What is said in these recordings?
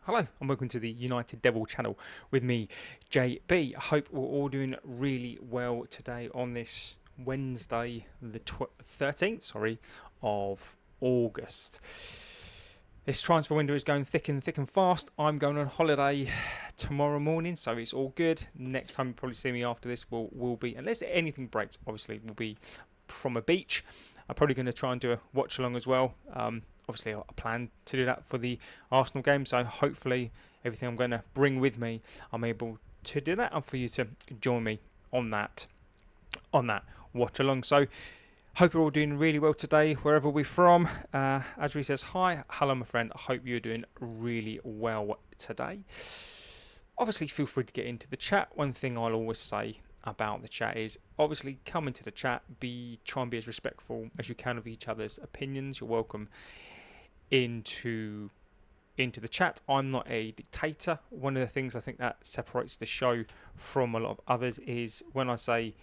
Hello and welcome to the United Devil channel with me, JB. I hope we're all doing really well today on this Wednesday, the 13th, of August. This transfer window is going thick and fast. I'm going on holiday tomorrow morning, so it's all good. Next time you probably see me after this will be, unless anything breaks, obviously, will be from a beach. I'm probably going to try and do a watch along as well. Obviously, I plan to do that for the Arsenal game, so hopefully everything I'm going to bring with me, I'm able to do that, and for you to join me on that watch along. So hope you're all doing really well today, wherever we're from. Asri says hi, hello my friend. I hope you're doing really well today. Obviously, feel free to get into the chat. One thing I'll always say about the chat is obviously come into the chat, try and be as respectful as you can of each other's opinions. You're welcome into the chat. I'm not a dictator. One of the things I think that separates the show from a lot of others is when I say,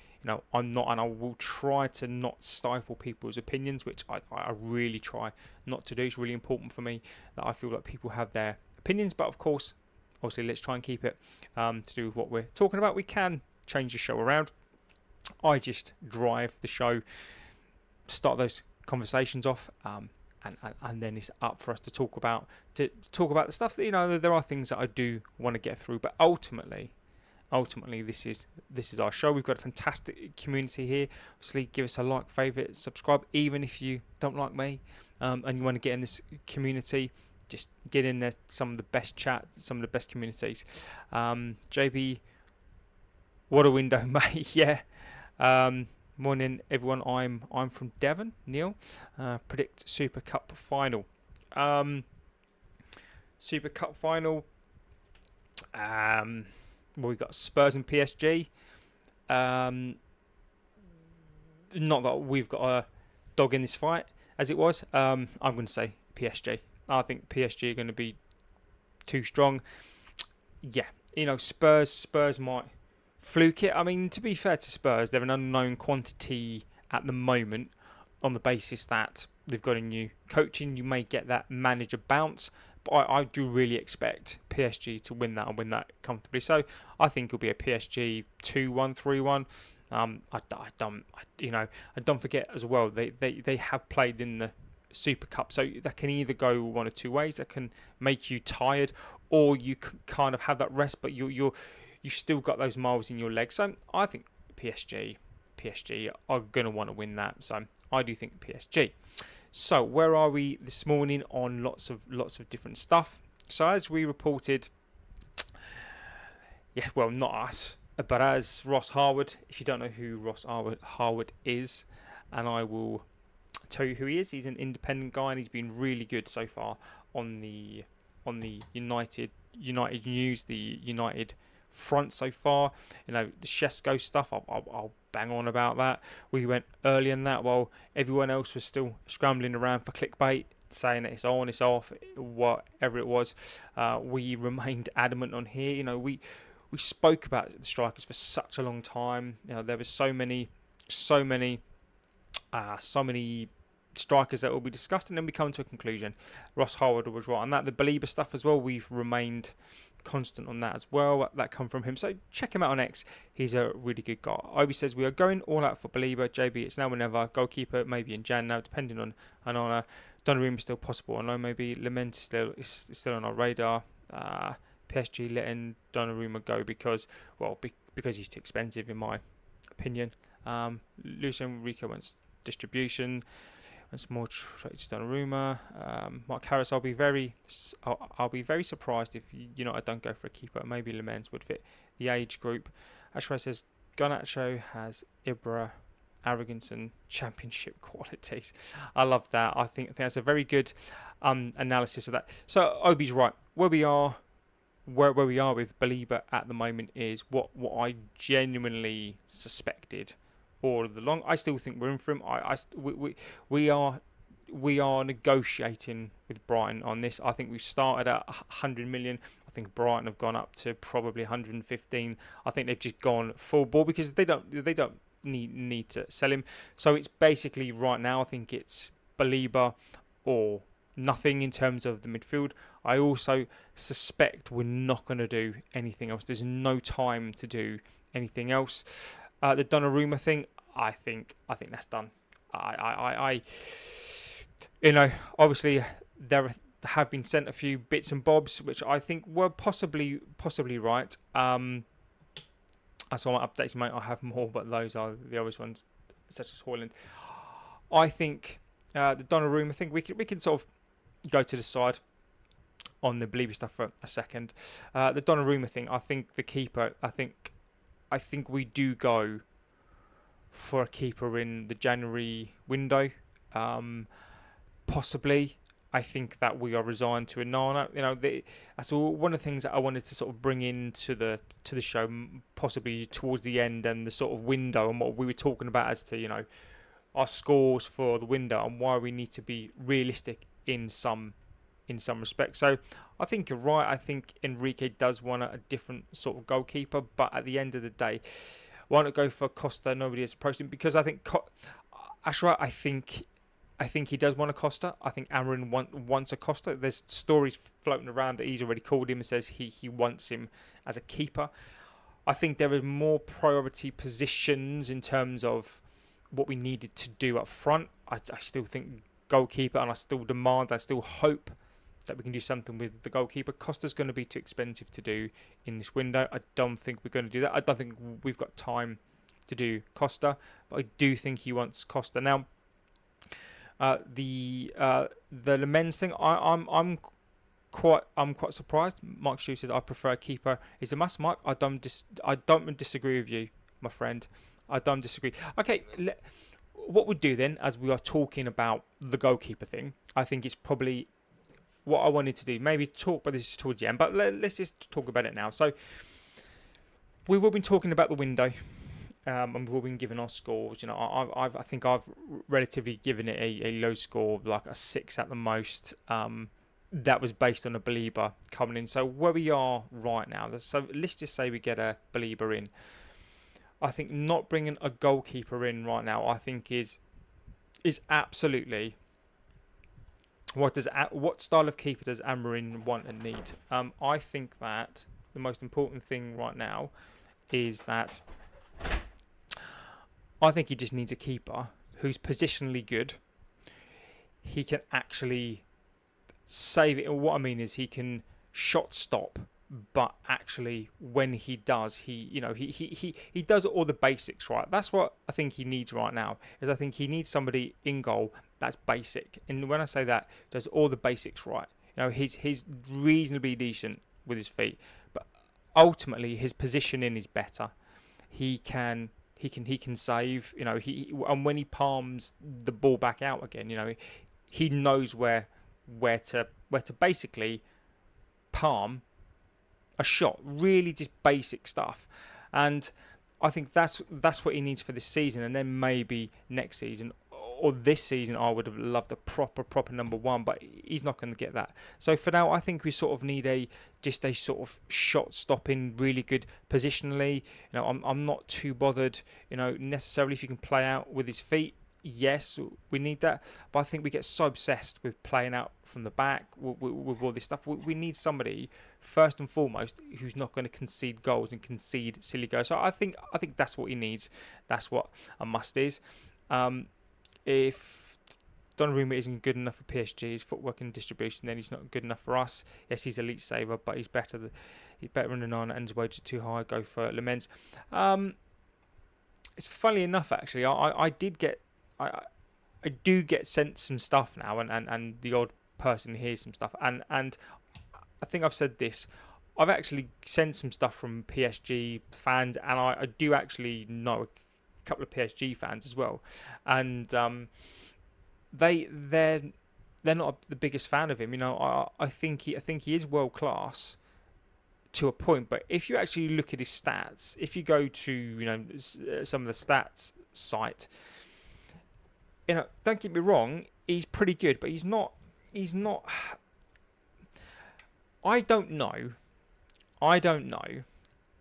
I'm not, and I will try to not stifle people's opinions, which I really try not to do. It's really important for me that I feel like people have their opinions, but of course, obviously, let's try and keep it to do with what we're talking about. We can change the show around. I just drive the show, start those conversations off, and then it's up for us to talk about the stuff that there are things that I do want to get through, but ultimately this is our show. We've got a fantastic community here. Obviously, give us a like, favorite, subscribe, even if you don't like me and you want to get in this community. Just get in there. Some of the best chat, some of the best communities. JB, what a window, mate. Yeah. Morning, everyone. I'm from Devon. Neil, predict Super Cup final. Super Cup final. We got Spurs and PSG. Not that we've got a dog in this fight, as it was. I'm going to say PSG. I think PSG are going to be too strong. Yeah, Spurs might fluke it. I mean, to be fair to Spurs, they're an unknown quantity at the moment on the basis that they've got a new coaching. You may get that manager bounce, but I do really expect PSG to win that and win that comfortably. So I think it'll be a PSG 2-1, 3-1. I don't forget as well, they have played in the Super Cup, so that can either go one or two ways. That can make you tired, or you can kind of have that rest, but you've still got those miles in your legs. So I think PSG are going to want to win that. So I do think PSG. So where are we this morning on lots of different stuff? So as we reported, not us, but as Ross Harwood. If you don't know who Ross Harwood is, and I will tell you who he is. He's an independent guy, and he's been really good so far on the United news, the United front so far. The Shesko stuff, I'll bang on about that. We went early in that while everyone else was still scrambling around for clickbait, saying that it's on, it's off, whatever it was. We remained adamant on here. We spoke about the strikers for such a long time. There were so many strikers that will be discussed, and then we come to a conclusion. Ross Harwood was right on that. The Baleba stuff as well, we've remained constant on that as well. That come from him, so check him out on X. He's a really good guy. Obi says we are going all out for Baleba. JB, it's now or never. Goalkeeper maybe in Jan now, depending on Onana. Donnarumma is still possible. I know maybe Lament is still on our radar. PSG letting Donnarumma go because he's too expensive in my opinion. Luis Enrique wants distribution. Once more trades Donnarumma. Mark Harris, I'll be very surprised if I don't go for a keeper. Maybe Lamens would fit the age group. Ashray says Garnacho has Ibra, arrogance and championship qualities. I love that. I think that's a very good analysis of that. So Obi's right. Where we are with Baleba at the moment is what I genuinely suspected all along. I still think we're in for him. We are negotiating with Brighton on this. I think we've started at 100 million. I think Brighton have gone up to probably 115. I think they've just gone full ball because they don't need to sell him. So it's basically right now, I think it's Baleba or nothing in terms of the midfield. I also suspect we're not going to do anything else. There's no time to do anything else. The Donnarumma thing, I think that's done. I obviously there have been sent a few bits and bobs which I think were possibly right. I saw my updates, mate. I have more, but those are the obvious ones, such as Hoyland. I think the Donnarumma thing, we can sort of go to the side on the Baleba stuff for a second. The Donnarumma thing, I think the keeper, I think we do go for a keeper in the January window. Possibly. I think that we are resigned to Onana. That's one of the things that I wanted to sort of bring into the show, possibly towards the end and the sort of window and what we were talking about as to our scores for the window and why we need to be realistic in some respects. So I think you're right. I think Enrique does want a different sort of goalkeeper, but at the end of the day, why not go for Costa? Nobody has approached him because I think actually I think he does want a Costa. I think Amarin wants a Costa. There's stories floating around that he's already called him and says he wants him as a keeper. I think there are more priority positions in terms of what we needed to do up front. I still think goalkeeper, and I still hope that we can do something with the goalkeeper. Costa's going to be too expensive to do in this window. I don't think we're going to do that. I don't think we've got time to do Costa, but I do think he wants Costa. Now, the Le Mans thing, I'm quite surprised. Mike Shue says I prefer a keeper is a must. Mike, I don't disagree with you, my friend. I don't disagree. Okay, what we do then, as we are talking about the goalkeeper thing, I think it's probably what I wanted to do. Maybe talk about this towards the end, but let's just talk about it now. So we've all been talking about the window. And we've all been given our scores. I think I've relatively given it a low score, like a 6 at the most. That was based on a Baleba coming in. So where we are right now, so let's just say we get a Baleba in. I think not bringing a goalkeeper in right now, I think is absolutely what style of keeper does Amarin want and need? I think that the most important thing right now is that I think he just needs a keeper who's positionally good. He can actually save it. What I mean is he can shot stop, but actually when he does, he does all the basics right. That's what I think he needs right now. Is I think he needs somebody in goal that's basic. And when I say that, does all the basics right. He's reasonably decent with his feet, but ultimately his positioning is better. He can save, and when he palms the ball back out again, he knows where to basically palm a shot. Really, just basic stuff, and I think that's what he needs for this season, and then maybe next season or this season, I would have loved a proper number one, but he's not going to get that. So for now, I think we sort of need a sort of shot stopping, really good positionally. I'm not too bothered, necessarily if you can play out with his feet. Yes, we need that, but I think we get so obsessed with playing out from the back with all this stuff. We need somebody first and foremost who's not going to concede goals and concede silly goals. So I think that's what he needs. That's what a must is. If Donnarumma isn't good enough for PSG, his footwork and distribution, then he's not good enough for us. Yes, he's elite saver, but he's better than Onana, and his wages are too high. Go for Le Mans. It's funny enough, actually. I do get sent some stuff now, and the odd person hears some stuff, and I think I've said this. I've actually sent some stuff from PSG fans, and I do actually know a couple of PSG fans as well, and they're not the biggest fan of him. I think he is world class to a point, but if you actually look at his stats, if you go to some of the stats site, don't get me wrong, he's pretty good, but he's not. I don't know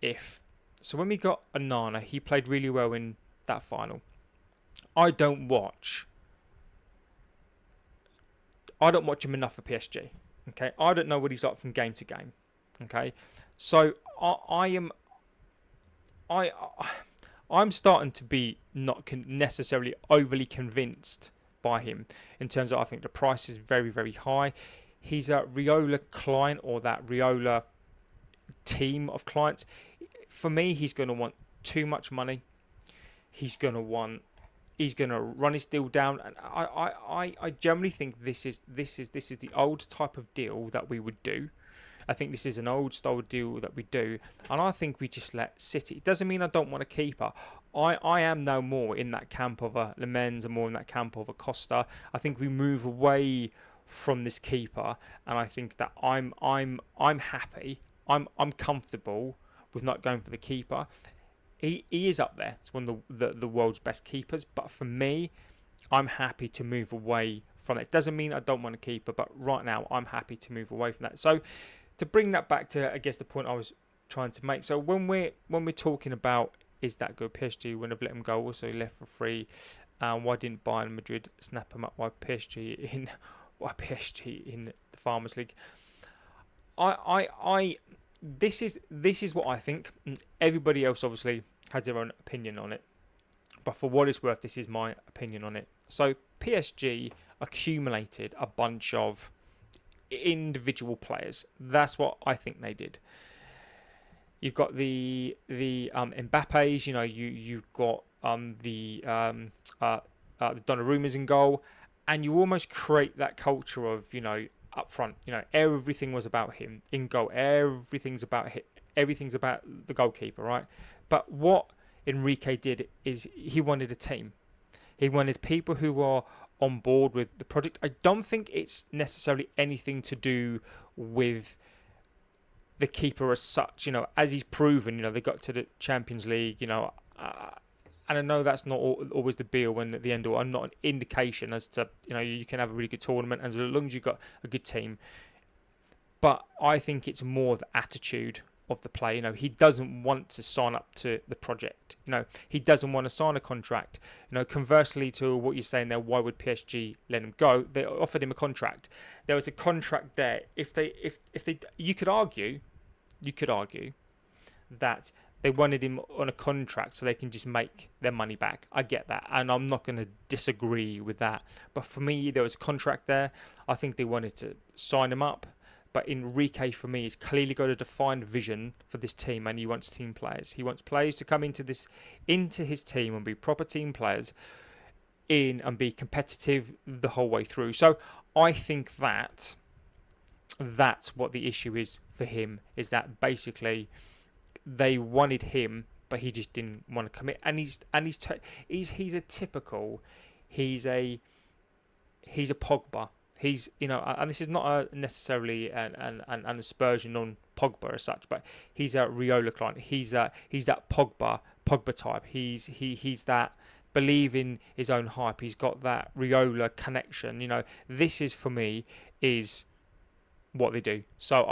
if so. When we got Onana, he played really well in that final. I don't watch I don't watch him enough for PSG. Okay, I don't know what he's like from game to game. Okay, so I I'm starting to be not necessarily overly convinced by him in terms of I think the price is very, very high. He's a Riola client or that Riola team of clients. For me, he's going to want too much money. He's going to run his deal down, and I generally think this is the old type of deal that we would do. I think this is an old style deal that we do, and I think we just let City. It doesn't mean I don't want a keeper. I am no more in that camp of a Lemens and more in that camp of a Costa. I think we move away from this keeper, and I think that I'm happy. I'm comfortable with not going for the keeper. He is up there. It's one of the world's best keepers, but for me, I'm happy to move away from it. Doesn't mean I don't want a keeper, but right now I'm happy to move away from that. So to bring that back to, I guess, the point I was trying to make. So when we're talking about is that good, PSG wouldn't have let him go. Also left for free. Why didn't Bayern Madrid snap him up? Why PSG in the Farmers League? This is what I think. Everybody else obviously has their own opinion on it, but for what it's worth, this is my opinion on it. So PSG accumulated a bunch of individual players. That's what I think they did. You've got the Mbappes. You know, you've got the Donnarummas in goal, and you almost create that culture of, you know, up front. You know, everything was about him in goal. Everything's about him. Everything's about the goalkeeper, right? But what Enrique did is he wanted a team. He wanted people who are on board with the project. I don't think it's necessarily anything to do with the keeper as such. You know, as he's proven, you know, they got to the Champions League, you know, and I know that's not always the be-all and the end-all, and not an indication as to, you know, you can have a really good tournament as long as you've got a good team. But I think it's more the attitude of the play. You know, he doesn't want to sign up to the project. You know, he doesn't want to sign a contract. You know, conversely to what you're saying there, why would PSG let him go? They offered him a contract. There was a contract there. If they, you could argue that they wanted him on a contract so they can just make their money back. I get that, and I'm not going to disagree with that. But for me, there was a contract there. I think they wanted to sign him up. But Enrique, for me, has clearly got a defined vision for this team, and he wants team players. He wants players to come into his team and be proper team players and be competitive the whole way through. So I think that's what the issue is for him, is that basically they wanted him, but he just didn't want to commit. And he's a typical, he's a Pogba. He's, you know, and this is not necessarily an aspersion on Pogba as such, but he's a Riola client. He's that Pogba type. He's that believe in his own hype. He's got that Riola connection. You know, this is for me is what they do. So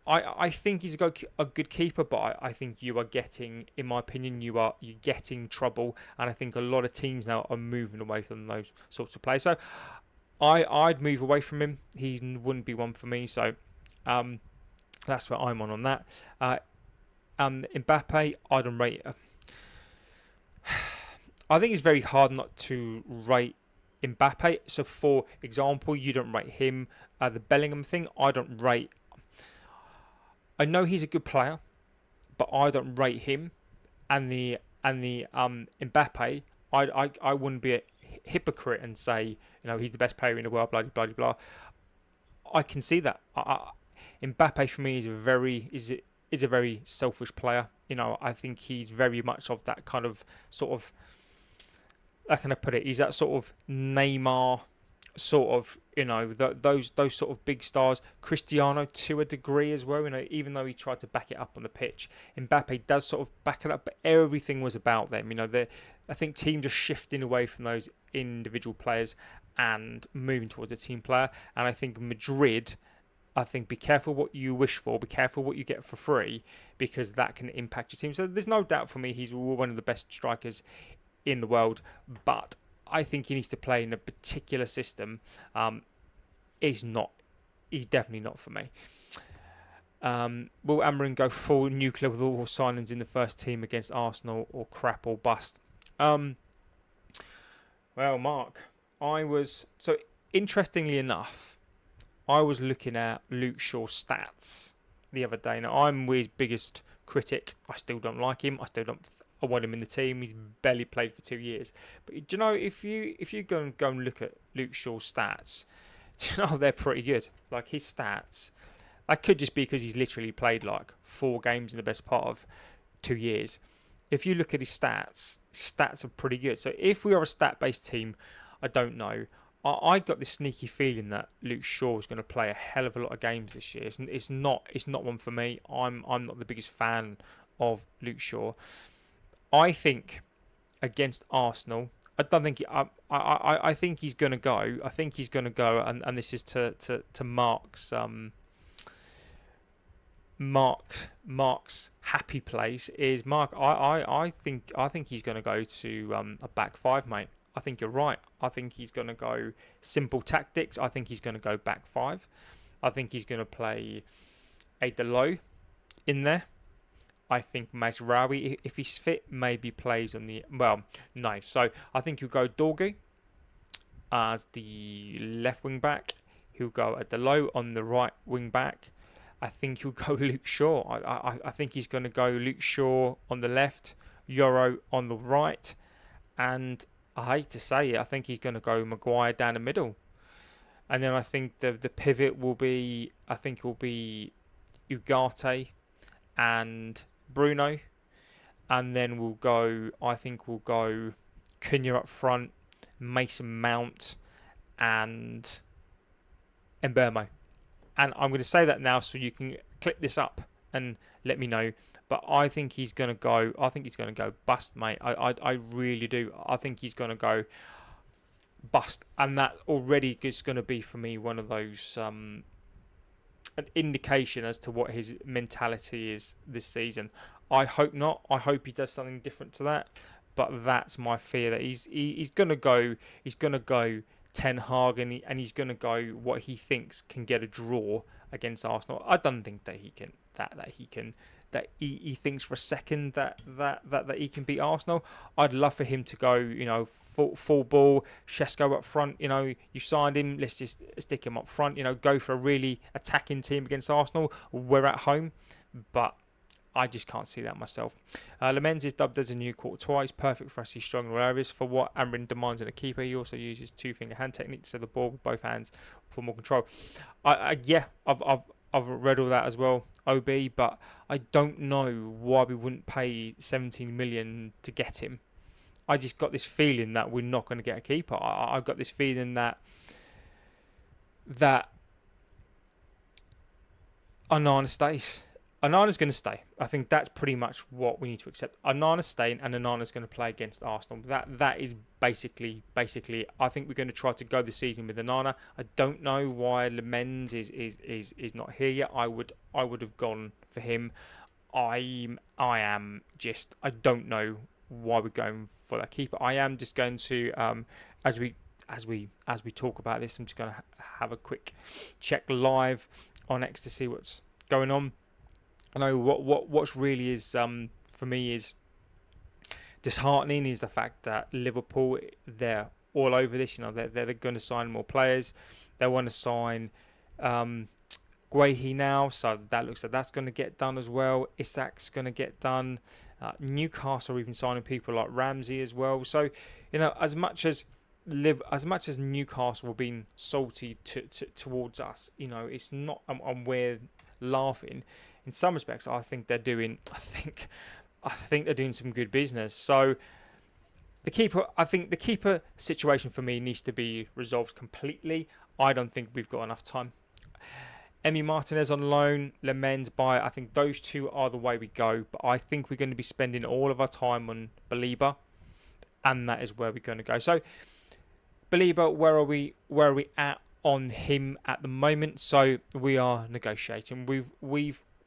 I think he's a good keeper, but I think you are getting, in my opinion, you're getting trouble, and I think a lot of teams now are moving away from those sorts of players. So I'd move away from him. He wouldn't be one for me. So that's what I'm on that. Mbappe, I don't rate. I think it's very hard not to rate Mbappe. So for example, you don't rate him. The Bellingham thing, I don't rate. I know he's a good player, but I don't rate him. And the Mbappe, I wouldn't be a hypocrite and say, you know, he's the best player in the world, blah blah blah blah. I can see that. Mbappe for me is a very selfish player. You know, I think he's very much of that kind of sort of, how can I put it? He's that sort of Neymar sort of, you know, those sort of big stars. Cristiano to a degree as well, you know, even though he tried to back it up on the pitch. Mbappe does sort of back it up, but everything was about them. You know, I think teams are shifting away from those individual players and moving towards a team player. And I think Madrid, be careful what you wish for, be careful what you get for free, because that can impact your team. So there's no doubt for me he's one of the best strikers in the world, but I think he needs to play in a particular system. He's definitely not for me. Will Amarin go full nuclear with all signings in the first team against Arsenal, or crap or bust? Well, Mark, interestingly enough, I was looking at Luke Shaw's stats the other day. Now, I'm his biggest critic. I still don't like him. I want him in the team. He's barely played for 2 years. But do you know, if you go and look at Luke Shaw's stats, do you know they're pretty good? Like his stats, that could just be because he's literally played like 4 games in the best part of 2 years. If you look at his stats are pretty good. So if we are a stat-based team, I don't know. I got this sneaky feeling that Luke Shaw is going to play a hell of a lot of games this year. It's not one for me. I'm not the biggest fan of Luke Shaw. I think against Arsenal, I don't think I think he's going to go. I think he's going to go, and this is to Mark's happy place is Mark. I think he's going to go to a back 5, mate. I think you're right. I think he's going to go simple tactics. I think he's going to go back 5. I think he's going to play a Delo in there. I think Mazraoui, if he's fit, maybe plays on the... Well, no. So I think he'll go Dorgu as the left wing back. He'll go at Delo on the right wing back. I think he'll go Luke Shaw. I think he's going to go Luke Shaw on the left, Euro on the right, and I hate to say it, I think he's going to go Maguire down the middle. And then I think the pivot will be, I think it will be Ugarte and Bruno. And then we'll go Cunha up front, Mason Mount and Mbeumo. And I'm going to say that now so you can clip this up and let me know. But I think he's going to go. I think he's going to go bust, mate. I really do. I think he's going to go bust, and that already is going to be for me one of those an indication as to what his mentality is this season. I hope not. I hope he does something different to that. But that's my fear, that he's going to go. He's going to go Ten Hag, and he's going to go what he thinks can get a draw against Arsenal. I don't think that he can. That he thinks for a second that he can beat Arsenal. I'd love for him to go, full ball, Shesko up front. You signed him. Let's just stick him up front. Go for a really attacking team against Arsenal. We're at home, but I just can't see that myself. Lamens is dubbed as a new Courtois. He's perfect for us. He's strong in all areas. For what Amarin demands in a keeper, he also uses 2-finger hand technique to set the ball with both hands for more control. I've read all that as well, OB, but I don't know why we wouldn't pay 17 million to get him. I just got this feeling that we're not going to get a keeper. I've got this feeling that Onana stays. Onana's going to stay. I think that's pretty much what we need to accept. Onana's staying, and Onana's going to play against Arsenal. That is basically. I think we're going to try to go the season with Onana. I don't know why Lamens is not here yet. I would have gone for him. I don't know why we're going for that keeper. I am just going to as we talk about this, I'm just going to have a quick check live on X to see what's going on. I know what's really is for me is disheartening is the fact that Liverpool, they're all over this. They're going to sign more players. They want to sign Guehi now, so that looks like that's going to get done as well. Isak's going to get done. Newcastle are even signing people like Ramsey as well. So as much as Newcastle have been salty towards us, it's not. And we're laughing. In some respects, I think they're doing some good business. So the keeper situation for me needs to be resolved completely. I don't think we've got enough time. Emi Martinez on loan, Lamens buy. I think those two are the way we go. But I think we're going to be spending all of our time on Baleba, and that is where we're going to go. So Baleba, where are we at on him at the moment? So we are negotiating.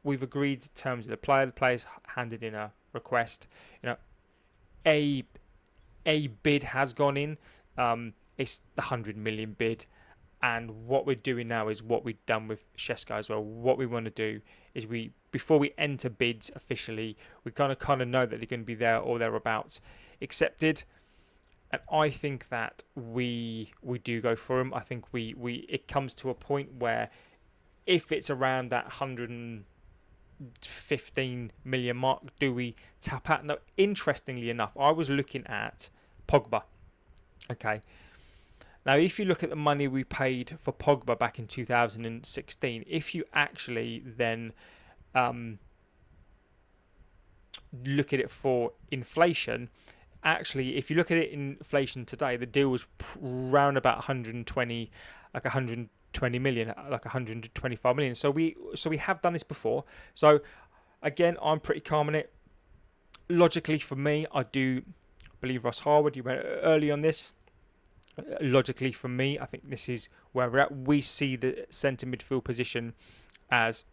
We've agreed terms of the player. The player's handed in a request. A bid has gone in. It's the 100 million bid. And what we're doing now is what we've done with Shesko as well. What we want to do is before we enter bids officially, we kind of know that they're going to be there or thereabouts accepted. And I think that we do go for them. I think it comes to a point where if it's around that 115 million mark, do we tap out? No, interestingly enough, I was looking at Pogba. Okay. Now, if you look at the money we paid for Pogba back in 2016, if you actually then look at it for inflation, actually, if you look at it in inflation today, the deal was around about 120, like 120 million, like 125 million. So we have done this before. So again, I'm pretty calm on it. Logically, for me, I do believe Ross Harwood. You went early on this. Logically, for me, I think this is where we're at. We see the centre midfield position as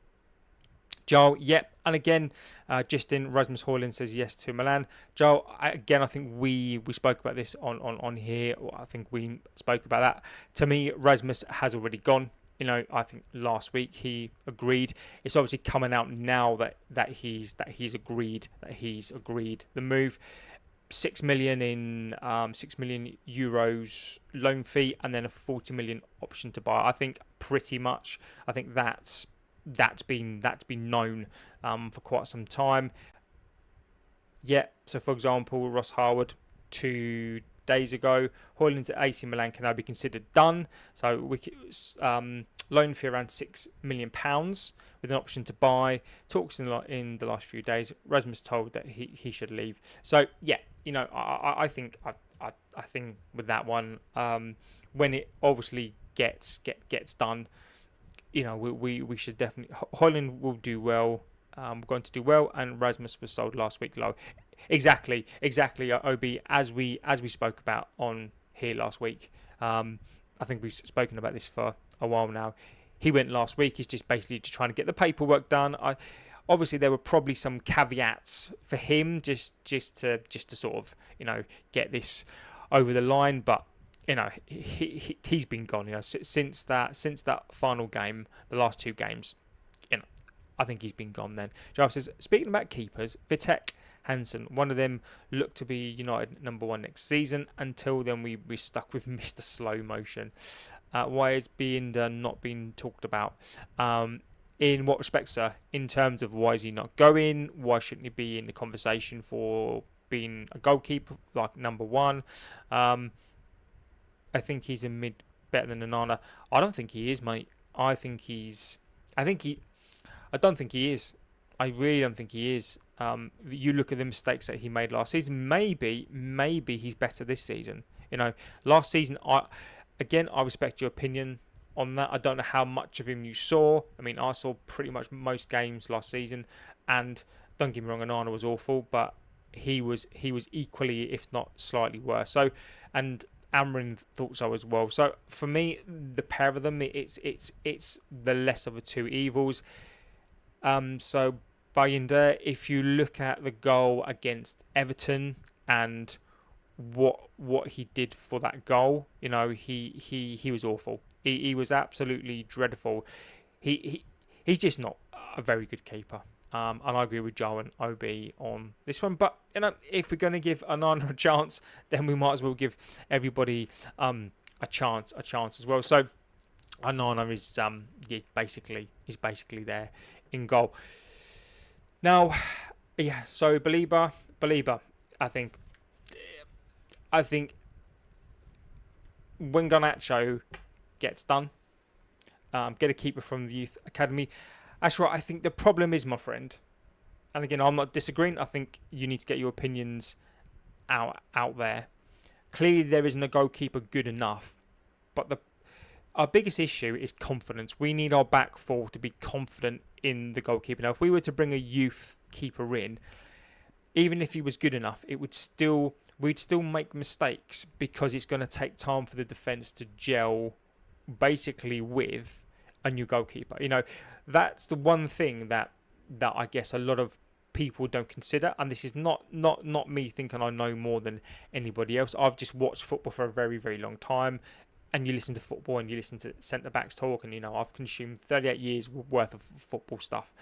Joel, yep. And again, Justin Rasmus Højlund says yes to Milan. Joel, I think we spoke about this on here. I think we spoke about that. To me, Rasmus has already gone. You know, I think last week he agreed. It's obviously coming out now that he's agreed the move. 6 million in €6 million loan fee, and then a 40 million option to buy. I think pretty much. I think that's been known for quite some time. Yeah. So for example, Ross Harwood 2 days ago, Højlund to AC Milan can now be considered done. So we loan fee around £6 million with an option to buy. Talks in the last few days. Rasmus told that he should leave. So yeah, you know, I think with that one, when it obviously gets done, you know, we should definitely. Højlund will do well. Going to do well, and Rasmus was sold last week low. Exactly. Ob, as we spoke about on here last week. I think we've spoken about this for a while now. He went last week. He's just basically just trying to get the paperwork done. Obviously there were probably some caveats for him just to sort of, you know, get this over the line, but you know, he's been gone. You know, since that final game, the last 2 games, you know, I think he's been gone then. Jarvis says, speaking about keepers, Vitek, Hansen, one of them looked to be United #1 next season. Until then, we're stuck with Mr. Slow Motion. Why is Binder not being talked about? In what respect, sir? In terms of why is he not going? Why shouldn't he be in the conversation for being a goalkeeper, like #1? I think he's a mid better than Onana. I don't think he is, mate. I don't think he is. I really don't think he is. You look at the mistakes that he made last season. Maybe he's better this season. You know, last season, I respect your opinion on that. I don't know how much of him you saw. I mean, I saw pretty much most games last season, and don't get me wrong, Onana was awful, but he was equally, if not slightly worse. So, and Amrin thought so as well. So for me, the pair of them, it's the less of the two evils. So Binder, if you look at the goal against Everton and what he did for that goal, you know, he was awful. He was absolutely dreadful. He's just not a very good keeper. And I agree with Joe and OB on this one. But, you know, if we're going to give Onana a chance, then we might as well give everybody a chance as well. So Onana is basically there in goal. Now, yeah, so Baleba, I think when Garnacho gets done, get a keeper from the youth academy. That's right. I think the problem is, my friend, and again, I'm not disagreeing. I think you need to get your opinions out there. Clearly, there isn't a goalkeeper good enough, but our biggest issue is confidence. We need our back four to be confident in the goalkeeper. Now, if we were to bring a youth keeper in, even if he was good enough, we'd still make mistakes because it's going to take time for the defence to gel basically with a new goalkeeper. You know, that's the one thing that I guess a lot of people don't consider. And this is not me thinking I know more than anybody else. I've just watched football for a very, very long time. And you listen to football and you listen to centre backs talk, and I've consumed 38 years worth of football stuff.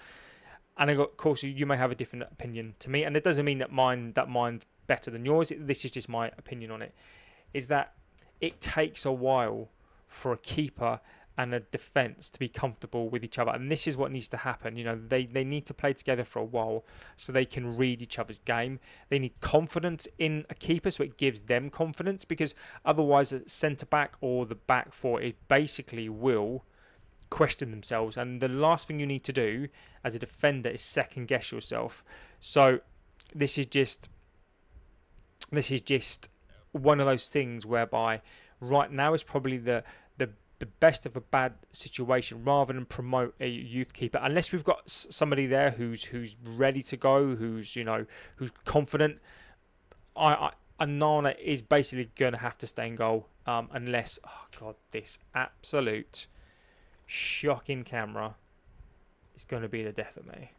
And of course, you may have a different opinion to me, and it doesn't mean that mine's better than yours. This is just my opinion on it. Is that it takes a while for a keeper and a defence to be comfortable with each other, and this is what needs to happen. They need to play together for a while so they can read each other's game. They need confidence in a keeper so it gives them confidence, because otherwise a centre back or the back four, it basically will question themselves, and the last thing you need to do as a defender is second guess yourself. So this is just one of those things whereby right now is probably the best of a bad situation, rather than promote a youth keeper, unless we've got somebody there who's ready to go, who's confident. Onana is basically going to have to stay in goal, unless, oh god, this absolute shocking camera is going to be the death of me.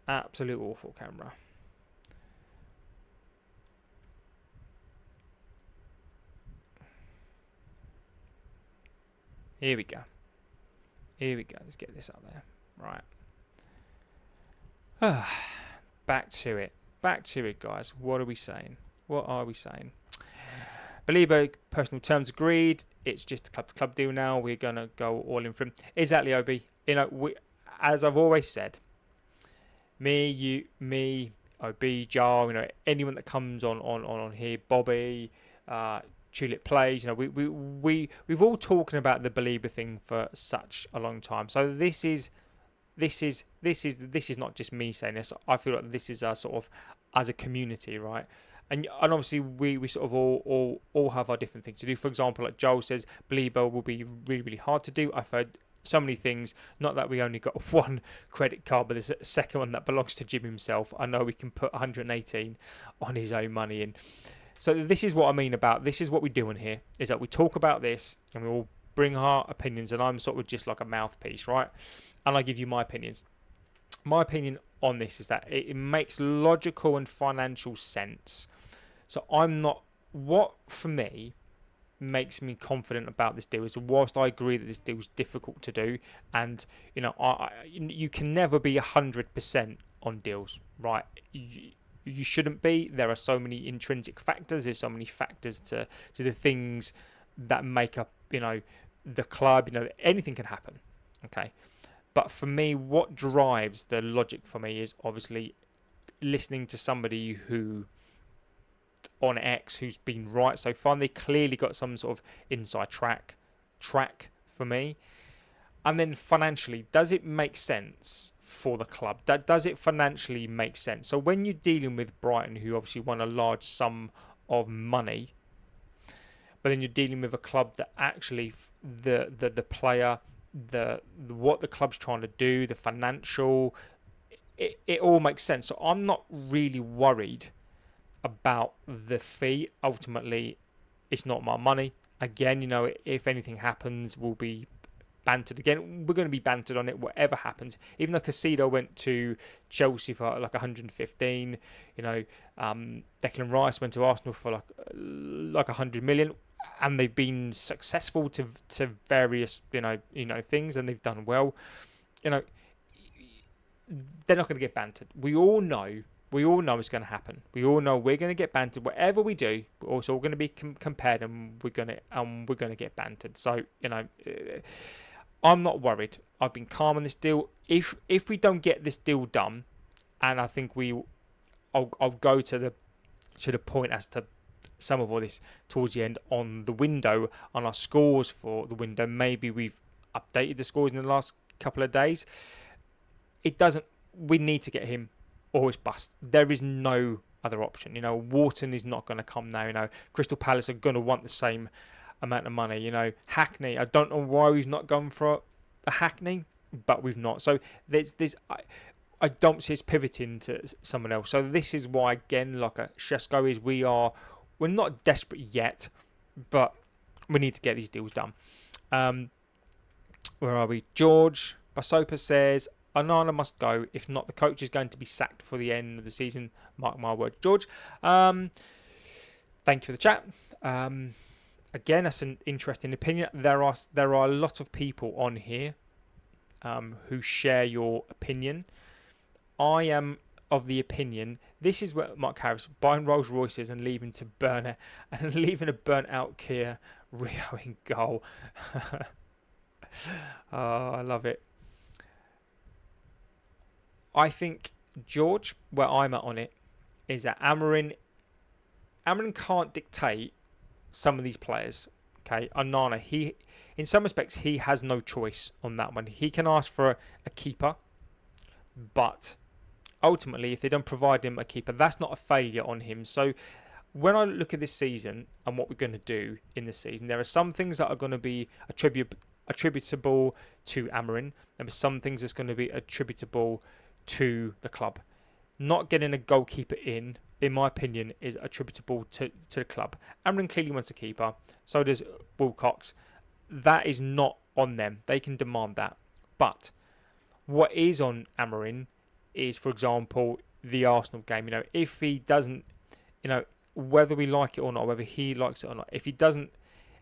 Absolute awful camera. Here we go. Let's get this up there. Right. Back to it, guys. What are we saying? Baleba, personal terms agreed. It's just a club-to-club deal now. We're going to go all in for him. Exactly, Obi. As I've always said, me, Obi, Jar, anyone that comes on here, Bobby, Tulip Plays, we've all talking about the Baleba thing for such a long time. So this is not just me saying this. I feel like this is sort of as a community, right? And obviously we sort of all have our different things to do. For example, like Joel says, Baleba will be really, really hard to do. I've heard so many things. Not that we only got one credit card, but there's a second one that belongs to Jim himself. I know we can put 118 on his own money in. So this is what I mean about, this is what we do in here, is that we talk about this and we all bring our opinions, and I'm sort of just like a mouthpiece, right? And I give you my opinions. My opinion on this is that it makes logical and financial sense. So what for me makes me confident about this deal is, whilst I agree that this deal is difficult to do, and you can never be 100% on deals, right? You shouldn't be. There are so many intrinsic factors. There's so many factors to the things that make up, the club. Anything can happen. Okay. But for me, what drives the logic for me is obviously listening to somebody who on X who's been right so far. And they clearly got some sort of inside track for me. And then financially, does it make sense for the club? Does it financially make sense? So when you're dealing with Brighton, who obviously won a large sum of money, but then you're dealing with a club that actually the player, what the club's trying to do, the financial, it all makes sense. So I'm not really worried about the fee. Ultimately, it's not my money. Again, if anything happens, we'll be bantered again. We're going to be bantered on it, whatever happens. Even though Casido went to Chelsea for like 115, Declan Rice went to Arsenal for like 100 million, and they've been successful to various things, and they've done well. They're not going to get bantered. We all know it's going to happen. We all know we're going to get bantered. Whatever we do, we're also going to be compared, and we're going to get bantered. So I'm not worried. I've been calm on this deal. If we don't get this deal done, and I think I'll go to the point as to some of all this towards the end on the window, on our scores for the window. Maybe we've updated the scores in the last couple of days. We need to get him, or it's bust. There is no other option. Wharton is not going to come now. Crystal Palace are going to want the same amount of money. Hackney, I don't know why we've not gone for a Hackney, but we've not. So I don't see us pivoting to someone else. So this is why, again, like a Shesko is, we're not desperate yet, but we need to get these deals done. Where are we? George Basopa says, Onana must go. If not, the coach is going to be sacked before the end of the season. Mark my word, George. Thank you for the chat. Again, that's an interesting opinion. There are a lot of people on here who share your opinion. I am of the opinion this is what Mark Harris buying Rolls Royces and leaving a burnt out Kia Rio in goal. Oh, I love it. I think, George, where I'm at on it is that Amarin can't dictate some of these players. Okay, Onana, in some respects he has no choice on that one. He can ask for a keeper, but ultimately if they don't provide him a keeper, that's not a failure on him. So when I look at this season and what we're going to do in this season, there are some things that are going to be attributable to Amarin. There are some things that's going to be attributable to the club. Not getting a goalkeeper in my opinion, is attributable to the club. Amarin clearly wants a keeper. So does Wilcox. That is not on them. They can demand that. But what is on Amarin is, for example, the Arsenal game. If he doesn't, whether we like it or not, whether he likes it or not, if he doesn't,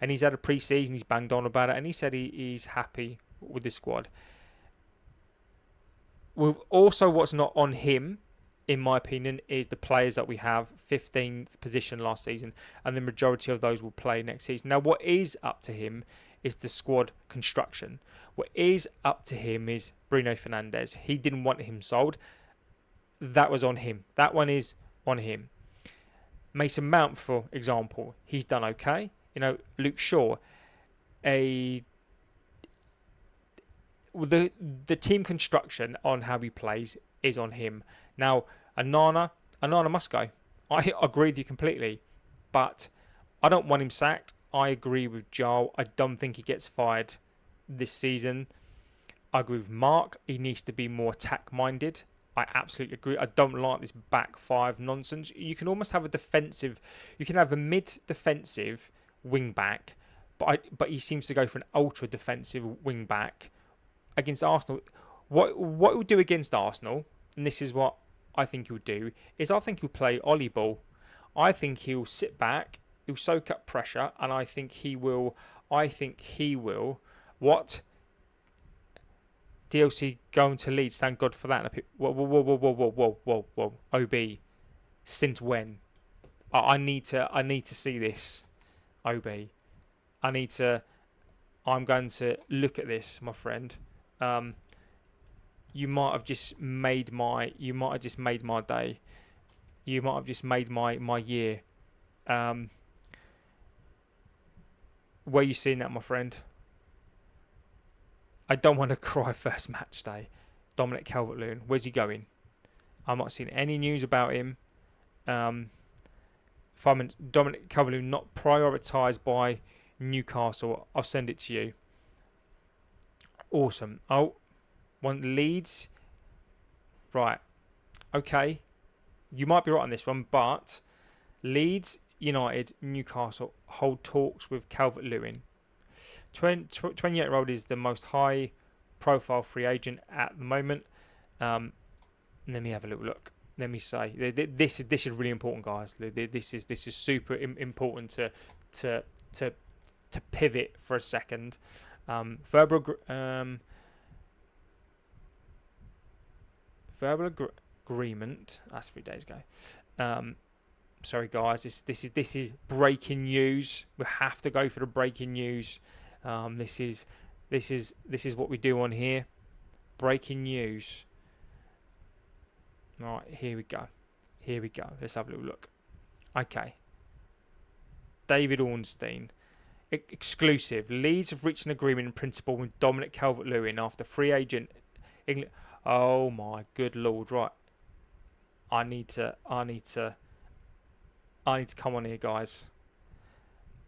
and he's had a pre-season, he's banged on about it, and he said he's happy with the squad. Also, what's not on him, in my opinion, is the players that we have. 15th position last season, and the majority of those will play next season. Now, what is up to him is the squad construction. What is up to him is Bruno Fernandes. He didn't want him sold. That was on him. That one is on him. Mason Mount, for example, he's done okay. Luke Shaw, the team construction on how he plays is on him. Now, Onana must go. I agree with you completely, but I don't want him sacked. I agree with Joel. I don't think he gets fired this season. I agree with Mark. He needs to be more attack-minded. I absolutely agree. I don't like this back five nonsense. You can almost have you can have a mid-defensive wing-back, but he seems to go for an ultra-defensive wing-back against Arsenal. What he'll do against Arsenal, and this is what I think he'll do, is I think he'll play Ollie ball. I think he'll sit back, he'll soak up pressure, and I think he will, what? DLC going to Leeds, thank God for that. Whoa. OB, since when? I need to see this, OB. I'm going to look at this, my friend. You might have just made my day. You might have just made my year. Where you seeing that, my friend? I don't want to cry first match day. Dominic Calvert-Lewin, where's he going? I'm not seeing any news about him. If I'm Dominic Calvert-Lewin not prioritised by Newcastle, I'll send it to you. Awesome. Oh, want Leeds? Right. Okay. You might be right on this one, but Leeds, United, Newcastle hold talks with Calvert-Lewin. 28-year-old is the most high-profile free agent at the moment. Let me have a little look. Let me say this is really important, guys. This is super important to pivot for a second. Verbal agreement. That's 3 days ago. Sorry, guys. This is breaking news. We have to go for the breaking news. This is what we do on here. Breaking news. All right, here we go. Let's have a little look. Okay. David Ornstein. Exclusive. Leeds have reached an agreement in principle with Dominic Calvert-Lewin after free agent. Oh my good lord! Right. I need to come on here, guys.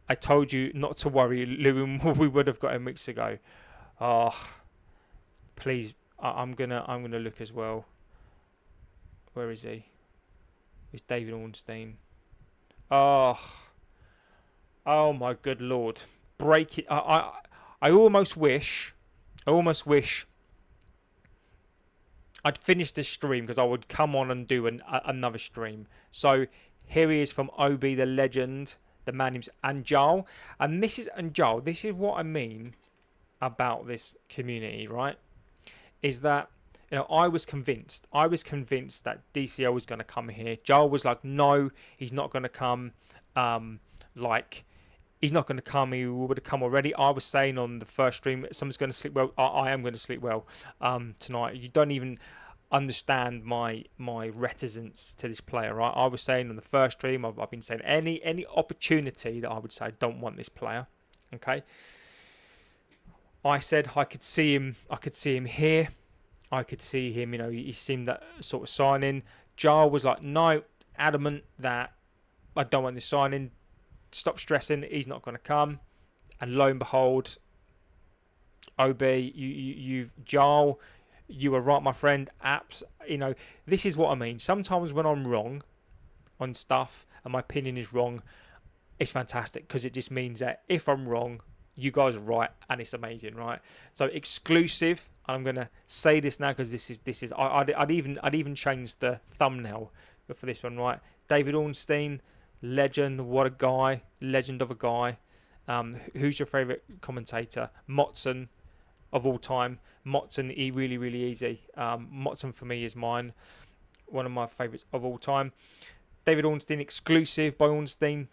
I told you not to worry, Lewin. We would have got him weeks ago. Oh, please. I'm gonna look as well. Where is he? It's David Ornstein. Oh my good lord! Break it. I almost wish I'd finish this stream because I would come on and do another stream. So here he is from OB, the legend. The man name's Anjal. And this is Anjal. This is what I mean about this community, right? Is that, I was convinced. I was convinced that DCL was going to come here. Joel was like, no, he's not going to come. He's not going to come. He would have come already. I was saying on the first stream, someone's going to sleep well. I am going to sleep well tonight. You don't even understand my reticence to this player, right? I was saying on the first stream, I've been saying any opportunity that I would say I don't want this player. Okay. I said I could see him. I could see him here. I could see him. He seemed that sort of signing. Jar was like, no, adamant that I don't want this signing. Stop stressing. He's not going to come. And lo and behold, OB, you've Jar, you were right, my friend. Apps, this is what I mean. Sometimes when I'm wrong on stuff and my opinion is wrong, it's fantastic because it just means that if I'm wrong, you guys are right, and it's amazing, right? So exclusive. I'm gonna say this now because this is. I'd even change the thumbnail for this one, right? David Ornstein, legend. What a guy, legend of a guy. Who's your favourite commentator? Motson, of all time. Motson, really, really easy. Motson for me is mine. One of my favourites of all time. David Ornstein, exclusive by Ornstein.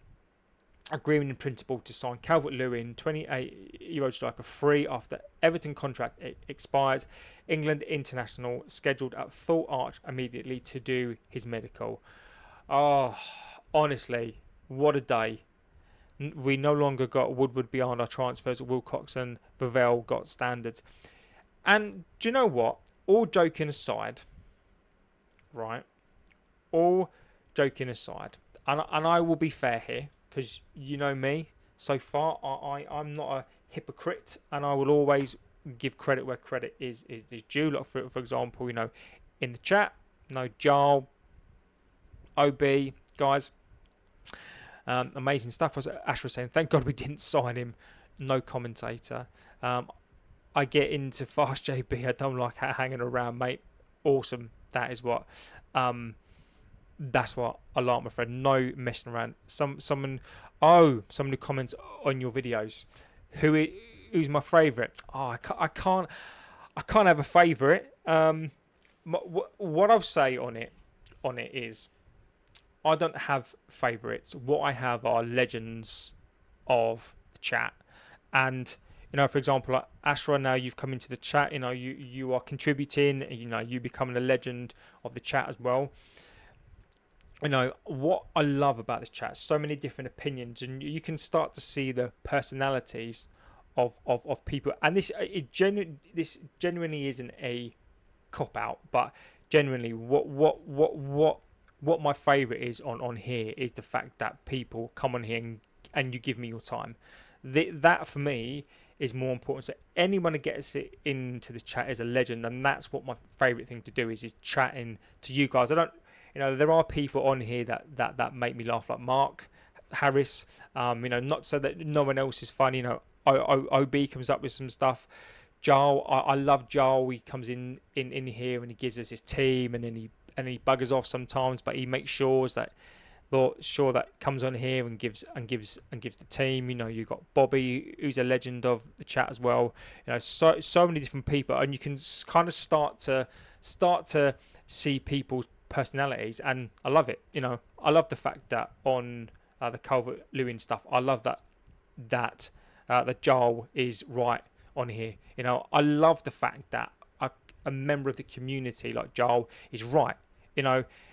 Agreement in principle to sign Calvert-Lewin, 28-year-old striker, free after Everton contract expires. England international, scheduled at full arch immediately to do his medical. Oh, honestly, what a day. We no longer got Woodward behind our transfers. Wilcox and Vavell got standards. And do you know what? All joking aside, right? All joking aside, and I will be fair here, because you know me so far, I'm not a hypocrite, and I will always give credit where credit is due. Like for example, in the chat, Jarl, OB, guys, amazing stuff. Was Ash was saying, thank God we didn't sign him. No commentator. I get into Fast JB. I don't like hanging around, mate. Awesome. That is what. That's what I like, my friend. No messing around. Someone who comments on your videos. Who's my favourite? I can't have a favourite. What I'll say on it is, I don't have favourites. What I have are legends of the chat. And for example, like Ashra, now you've come into the chat. You are contributing. You becoming a legend of the chat as well. What I love about this chat, so many different opinions, and you can start to see the personalities of people. And this genuinely isn't a cop out, but genuinely what my favourite is on here is the fact that people come on here and you give me your time. That for me is more important. So anyone who gets it into this chat is a legend, and that's what my favourite thing to do is chatting to you guys. I don't. There are people on here that make me laugh, like Mark Harris. Not so that no one else is funny. OB comes up with some stuff. Joel, I love Joel. He comes in here and he gives us his team, and then he buggers off sometimes, but he makes sure that comes on here and gives the team. You got Bobby, who's a legend of the chat as well. So many different people, and you can kind of start to see people's personalities, and I love it. I love the fact that on the Calvert-Lewin stuff, I love that Joel is right on here. I love the fact that a member of the community like Joel is right.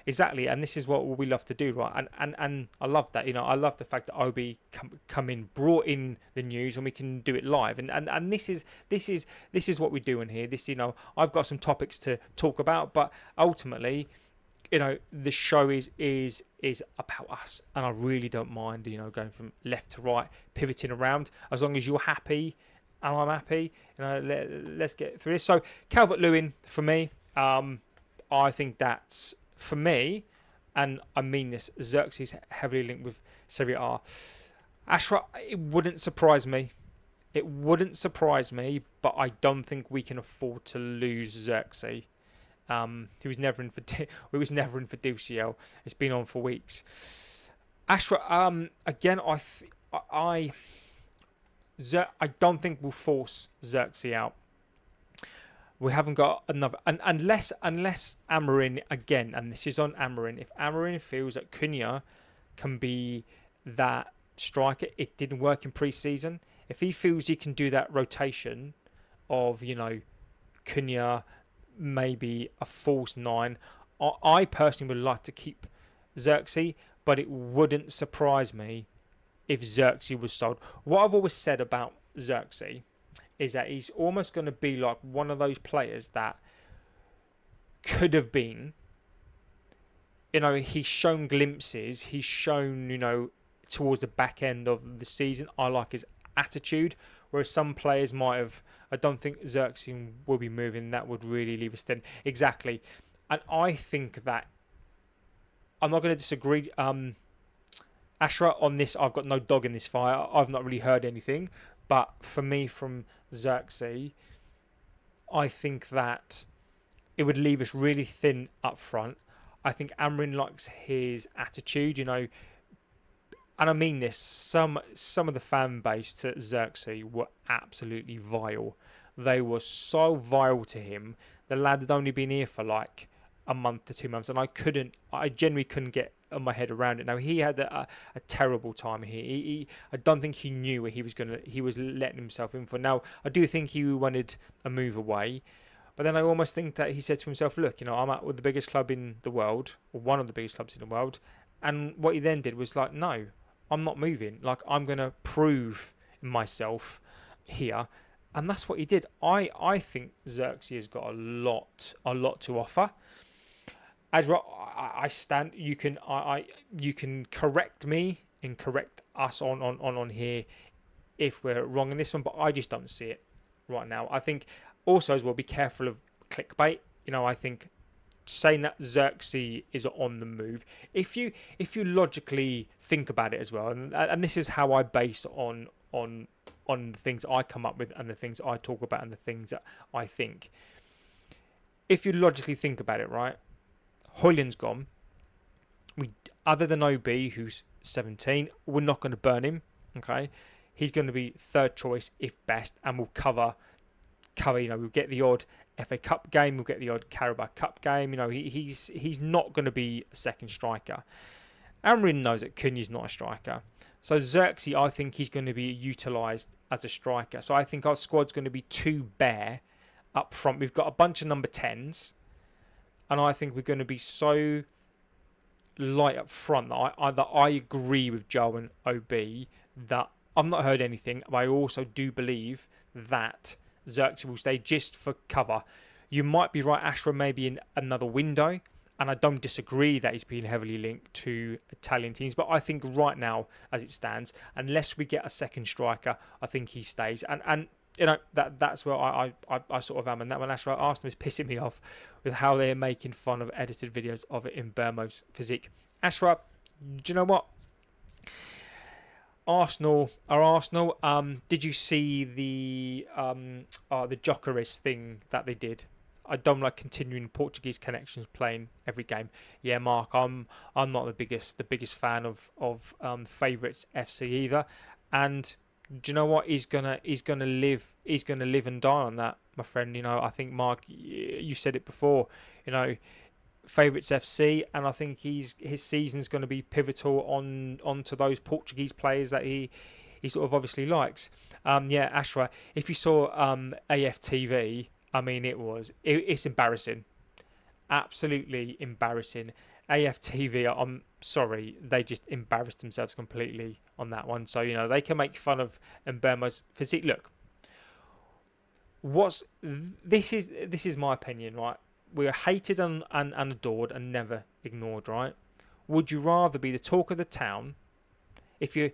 Exactly, and this is what we love to do, right? And I love that. I love the fact that OB come in, brought in the news, and we can do it live. And this is what we're doing here. I've got some topics to talk about, but ultimately, the show is about us, and I really don't mind, going from left to right, pivoting around, as long as you're happy and I'm happy. Let's get through this. So Calvert-Lewin for me, I think that's for me, and I mean this. Xerxes heavily linked with Serie A. Ashra, it wouldn't surprise me. But I don't think we can afford to lose Xerxes. He was never in for. We was never in for DCL. It's been on for weeks. Ashra. Again, I I don't think we'll force Xerxes out. We haven't got another, and unless Amarin again, and this is on Amarin. If Amarin feels that Cunha can be that striker, it didn't work in pre-season. If he feels he can do that rotation of Cunha, maybe a false nine, I personally would like to keep Xerxes, but it wouldn't surprise me if Xerxes was sold. What I've always said about Xerxes is that he's almost going to be like one of those players that could have been, he's shown glimpses, he's shown, towards the back end of the season, I like his attitude, whereas some players might have, I don't think Xerxes will be moving, that would really leave us thin. Exactly. And I think that, I'm not going to disagree, Ashra, on this, I've got no dog in this fire, I've not really heard anything. But for me, from Xerxes, I think that it would leave us really thin up front. I think Amarin likes his attitude, and I mean this. Some of the fan base to Xerxes were absolutely vile. They were so vile to him. The lad had only been here for like a month to 2 months, and I genuinely couldn't get my head around it. Now, he had a terrible time here. I don't think he knew where he was letting himself in for. Now, I do think he wanted a move away, but then I almost think that he said to himself, look, I'm at with the biggest club in the world, or one of the biggest clubs in the world, and what he then did was like, no, I'm not moving. Like, I'm going to prove myself here, and that's what he did. I think Xerxes has got a lot to offer. As I stand, you can correct me and correct us on here if we're wrong in this one, but I just don't see it right now. I think also as well, be careful of clickbait. I think saying that Xerxes is on the move, if you logically think about it as well, and this is how I base on the things I come up with and the things I talk about and the things that I think. If you logically think about it, right? Højlund's gone. Other than OB, who's 17, we're not going to burn him. Okay, he's going to be third choice if best, and we'll cover. We'll get the odd FA Cup game, we'll get the odd Carabao Cup game. He's not going to be a second striker. Amarin knows that Cunha's not a striker, so Xerxes, I think he's going to be utilised as a striker. So I think our squad's going to be too bare up front. We've got a bunch of number 10s. And I think we're going to be so light up front that I agree with Joe and OB that I've not heard anything, but I also do believe that Xerxes will stay just for cover. You might be right, Ashra, maybe in another window, and I don't disagree that he's been heavily linked to Italian teams, but I think right now, as it stands, unless we get a second striker, I think he stays. And that's where I sort of am. And that one, Ashra, Arsenal is pissing me off with how they're making fun of edited videos of it in Burmo's physique. Ashra, do you know what? Arsenal are Arsenal. Did you see the Jokeris thing that they did? I don't like continuing Portuguese connections playing every game. Yeah, Mark, I'm not the biggest fan of Favourites FC either. And do you know what? He's gonna live and die on that, my friend. I think, Mark, you said it before. Favourites FC, and I think his season's going to be pivotal onto those Portuguese players that he sort of obviously likes. Ashra, if you saw AFTV, I mean, it's embarrassing, absolutely embarrassing. AFTV, I'm sorry, they just embarrassed themselves completely on that one. So, they can make fun of Mbeumo's physique. Look, this is my opinion, right? We're hated and adored and never ignored, right? Would you rather be the talk of the town? If you're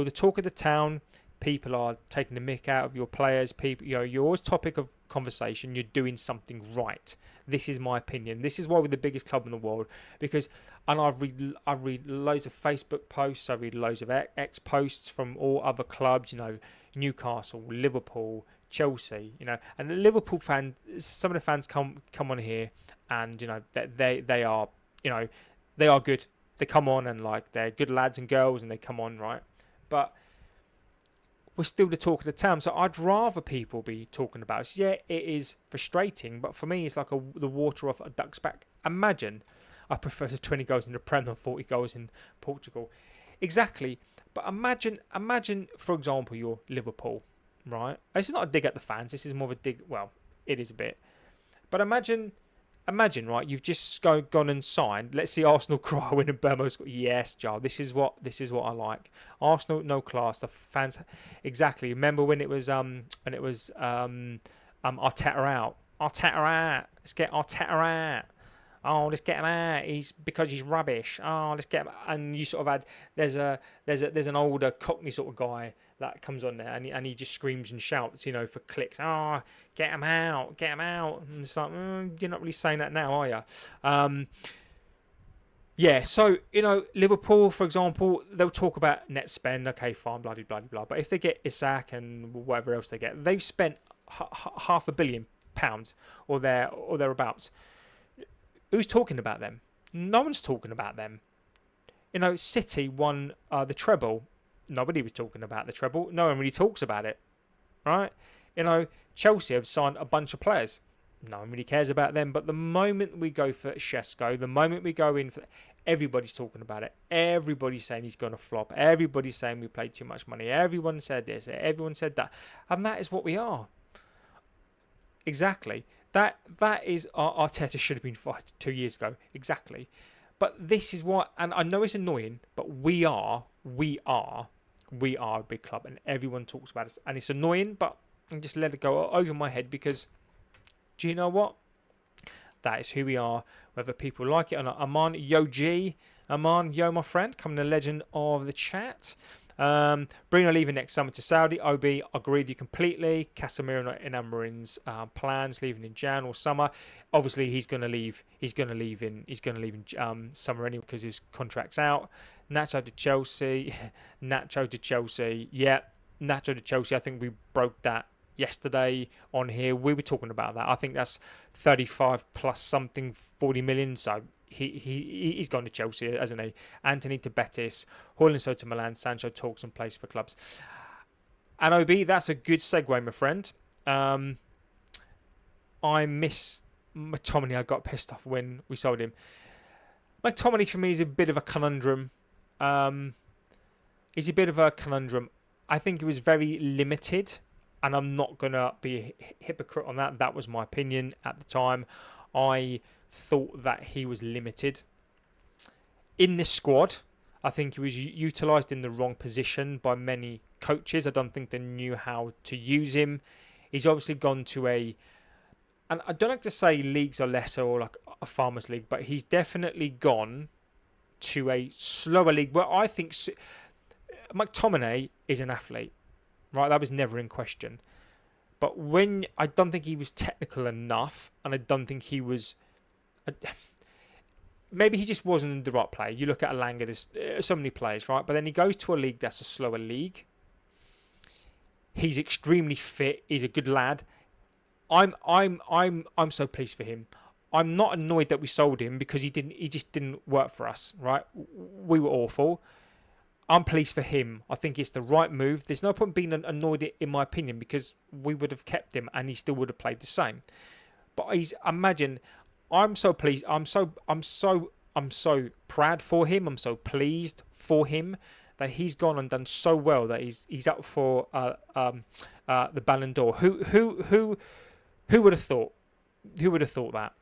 the talk of the town, people are taking the mick out of your players. People, you're always topic of conversation. You're doing something right. This is my opinion. This is why we're the biggest club in the world. And I read loads of Facebook posts. I read loads of X posts from all other clubs. Newcastle, Liverpool, Chelsea, and the Liverpool fan, some of the fans come on here, and they are, they are good. They come on and like they're good lads and girls, and they come on, right? But we're still the talk of the town, so I'd rather people be talking about us. Yeah, it is frustrating, but for me, it's like the water off a duck's back. Imagine, I prefer the 20 goals in the Prem than 40 goals in Portugal. Exactly, but imagine, for example, you're Liverpool, right? This is not a dig at the fans. This is more of a dig. Well, it is a bit, but imagine, right? You've just gone and signed. Let's see Arsenal cry when Burmo's got. Yes, Jar. This is what I like. Arsenal, no class. The fans, exactly. Remember when it was Arteta out. Arteta out. Let's get Arteta out. Oh, let's get him out. Because he's rubbish. Oh, let's get him. And you sort of had there's an older Cockney sort of guy that comes on there, and he just screams and shouts, for clicks. Oh, get him out, get him out. And it's like, you're not really saying that now, are you? Yeah. So Liverpool, for example, they'll talk about net spend. Okay, fine, blah blah blah. But if they get Isak and whatever else they get, they've spent £500 million or thereabouts. Who's talking about them? No one's talking about them. City won the treble. Nobody was talking about the treble. No one really talks about it, right? Chelsea have signed a bunch of players. No one really cares about them. But the moment we go for Šeško, the moment we go in for, everybody's talking about it. Everybody's saying he's going to flop. Everybody's saying we played too much money. Everyone said this. Everyone said that. And that is what we are. Exactly. That is Arteta should have been fired 2 years ago. Exactly. But this is what, and I know it's annoying, but we are a big club, and everyone talks about it, and it's annoying, but I just let it go over my head because, do you know what? That is who we are, whether people like it or not. Aman, yo, my friend, coming the legend of the chat. Bruno leaving next summer to Saudi. OB, I agree with you completely. Casemiro not in Amorim's plans, leaving in Jan or summer. Obviously, he's going to leave. He's going to leave in summer anyway because his contract's out. Nacho to Chelsea. Yeah, Nacho to Chelsea. I think we broke that yesterday on here. We were talking about that. I think that's 35 plus something, 40 million. So he's gone to Chelsea, hasn't he? Anthony to Betis, Haaland so to Milan, Sancho talks and plays for clubs. And OB, that's a good segue, my friend. I miss McTominay. I got pissed off when we sold him. McTominay for me is a bit of a conundrum. He's a bit of a conundrum. I think he was very limited, and I'm not going to be a hypocrite on that. That was my opinion at the time. I thought that he was limited. In this squad, I think he was utilised in the wrong position by many coaches. I don't think they knew how to use him. He's obviously gone to and I don't like to say leagues are lesser or like a Farmers League, but he's definitely gone to a slower league where I think McTominay is an athlete, right? That was never in question. But I don't think he was technical enough, and I don't think he was. Maybe he just wasn't the right player. You look at Alanga, there's so many players, right? But then he goes to a league that's a slower league. He's extremely fit. He's a good lad. I'm so pleased for him. I'm not annoyed that we sold him because he just didn't work for us, right? We were awful. I'm pleased for him. I think it's the right move. There's no point being annoyed, in my opinion, because we would have kept him and he still would have played the same. But I'm so pleased. I'm so proud for him. I'm so pleased for him that he's gone and done so well that he's up for the Ballon d'Or. Who would have thought? Who would have thought that?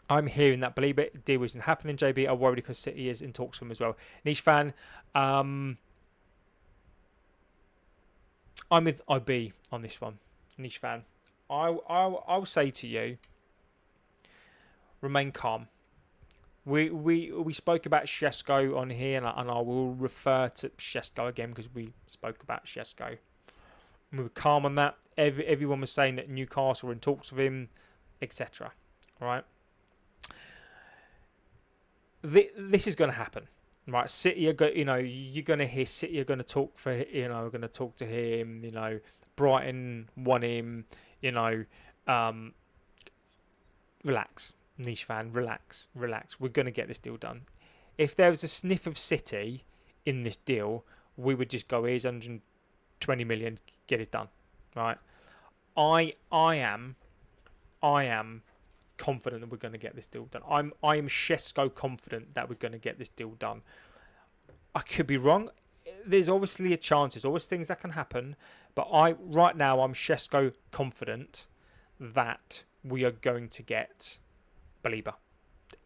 I'm hearing that Baleba deal isn't happening, JB. I'm worried because City is in talks for him as well. Niche fan. I'm with IB on this one. Niche fan. I'll say to you, remain calm. We spoke about Šeško on here, and I will refer to Šeško again because we spoke about Šeško. We were calm on that. Everyone was saying that Newcastle were in talks with him, etc. Right? This is going to happen, right? City are you're going to hear City are going to talk for, are going to talk to him, Brighton want him, you know, relax, niche fan, relax. We're going to get this deal done. If there was a sniff of City in this deal, we would just go, here's 120 million, get it done, right? I am confident that we're going to get this deal done. I am Shesko confident that we're going to get this deal done. I could be wrong. There's obviously a chance. There's always things that can happen. But right now, I'm Shesko confident that we are going to get Baleba.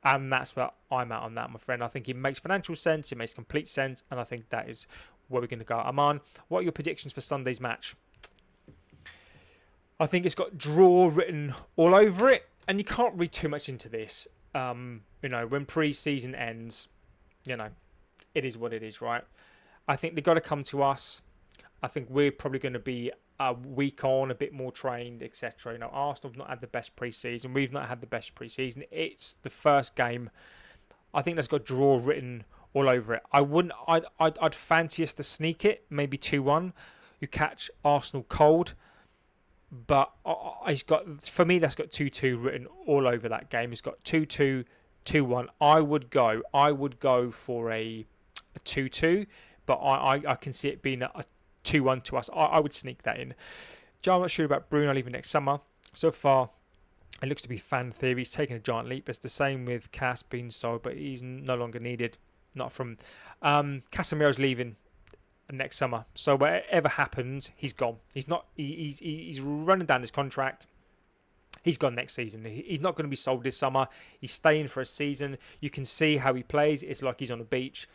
And that's where I'm at on that, my friend. I think it makes financial sense. It makes complete sense. And I think that is where we're going to go. Aman, what are your predictions for Sunday's match? I think it's got draw written all over it. And you can't read too much into this. When pre-season ends, it is what it is, right? I think they've got to come to us. I think we're probably going to be a week on, a bit more trained, etc. Arsenal have not had the best pre-season. We've not had the best pre-season. It's the first game. I think that's got draw written all over it. I'd fancy us to sneak it, maybe 2-1. You catch Arsenal cold. But for me, that's got 2-2 written all over that game. It's got 2-2, 2-1. I would go for a 2-2, but I can see it being a 2-1 to us. I would sneak that in. Joe, I'm not sure about Bruno leaving next summer. So far, it looks to be fan theory. He's taken a giant leap. It's the same with Cass being sold, but he's no longer needed. Not from Casemiro's leaving next summer. So whatever happens, he's gone. He's not. He's running down his contract. He's gone next season. He's not going to be sold this summer. He's staying for a season. You can see how he plays. It's like he's on a beach.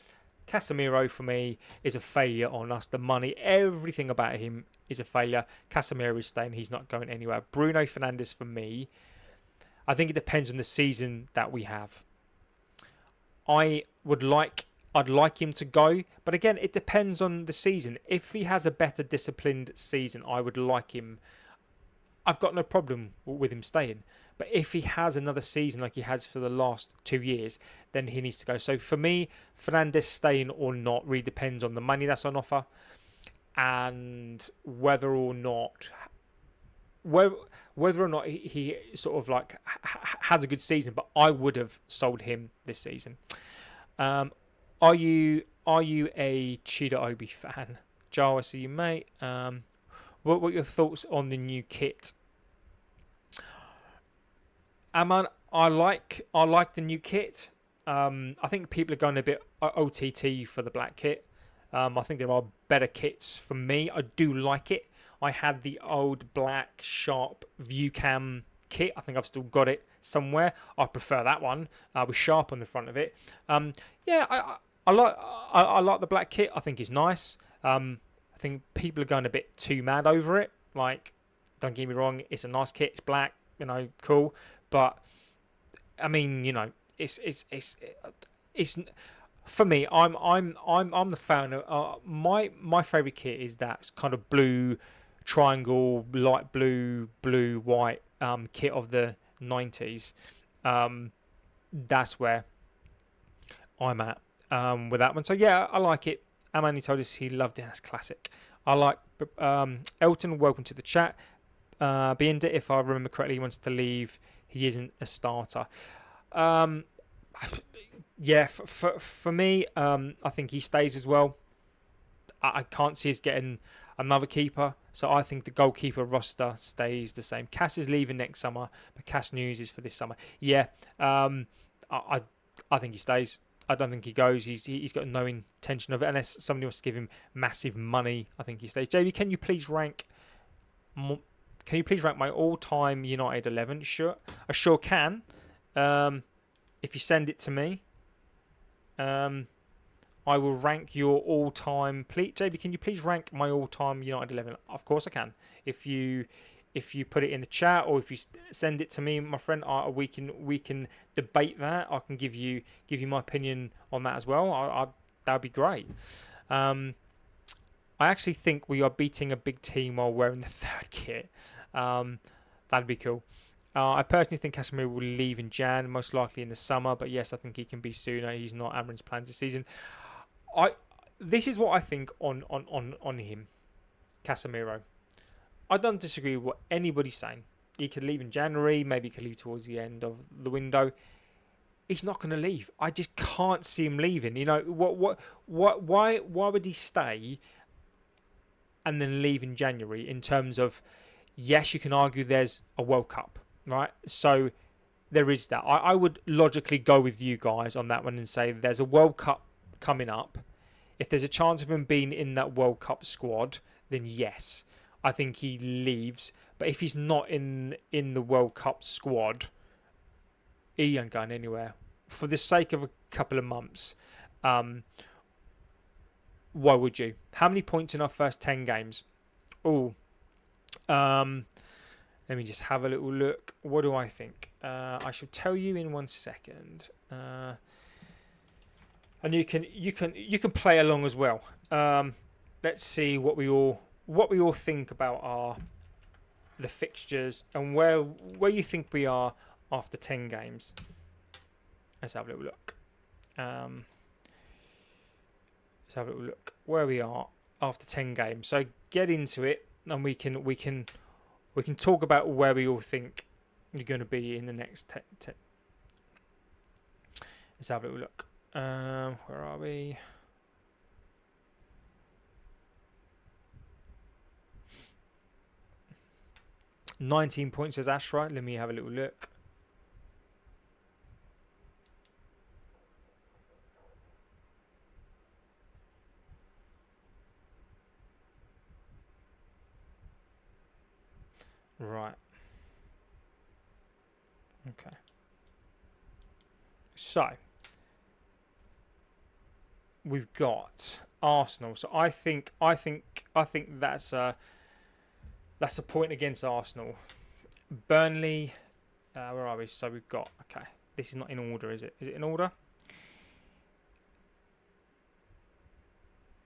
Casemiro, for me, is a failure on us. The money, everything about him is a failure. Casemiro is staying. He's not going anywhere. Bruno Fernandes, for me, I think it depends on the season that we have. I'd like him to go, but again, it depends on the season. If he has a better disciplined season, I would like him. I've got no problem with him staying. But if he has another season like he has for the last 2 years, then he needs to go. So for me, Fernandes staying or not really depends on the money that's on offer and whether or not he sort of like has a good season. But I would have sold him this season. Are you a Cheetah Obi fan? Joe, I see you, mate. What were your thoughts on the new kit? Aman, I like the new kit. I think people are going a bit OTT for the black kit. I think there are better kits for me. I do like it. I had the old black sharp view cam kit. I think I've still got it somewhere. I prefer that one with sharp on the front of it. I like the black kit. I think it's nice. I think people are going a bit too mad over it. Like, don't get me wrong, it's a nice kit. It's black, cool. But I mean, it's for me. I'm the fan of my favorite kit is that kind of blue triangle, light blue, white kit of the 90s. That's where I'm at with that one. So yeah, I like it. Amani told us he loved it. That's classic. I like Elton. Welcome to the chat. Bienda, if I remember correctly, he wants to leave. He isn't a starter. Yeah, for me, I think he stays as well. I can't see us getting another keeper. So I think the goalkeeper roster stays the same. Cass is leaving next summer, but Cass news is for this summer. Yeah, I think he stays. I don't think he goes. He's got no intention of it unless somebody wants to give him massive money. I think he stays. JB, can you please rank my all-time United 11? Sure, I sure can. If you send it to me, I will rank your all-time. JB, can you please rank my all-time United 11? Of course I can. If you put it in the chat or if you send it to me, my friend, we can debate that. I can give you my opinion on that as well. That would be great. I actually think we are beating a big team while wearing the third kit. That'd be cool. I personally think Casemiro will leave in Jan, most likely in the summer. But yes, I think he can be sooner. He's not Amarin's plans this season. This is what I think on him, Casemiro. I don't disagree with what anybody's saying. He could leave in January, maybe he could leave towards the end of the window. He's not going to leave. I just can't see him leaving. You know, why would he stay and then leave in January? In terms of, yes, you can argue there's a World Cup, right? So there is that. I would logically go with you guys on that one and say there's a World Cup coming up. If there's a chance of him being in that World Cup squad, then yes, I think he leaves. But if he's not in the World Cup squad, he ain't going anywhere. For the sake of a couple of months, why would you? How many points in our first 10 games? Oh, let me just have a little look. What do I think? I shall tell you in 1 second. And you can play along as well. Let's see what we all think about the fixtures and where you think we are after 10 games. Let's have a little look. Let's have a little look where we are after 10 games. So get into it, and we can talk about where we all think you're going to be in the next 10. Let's have a little look. Where are we? $19 points says Ashra. Let me have a little look. Right. Okay. So we've got Arsenal. So I think that's a point against Arsenal. Burnley. Where are we? So we've got. Okay. This is not in order, is it? Is it in order?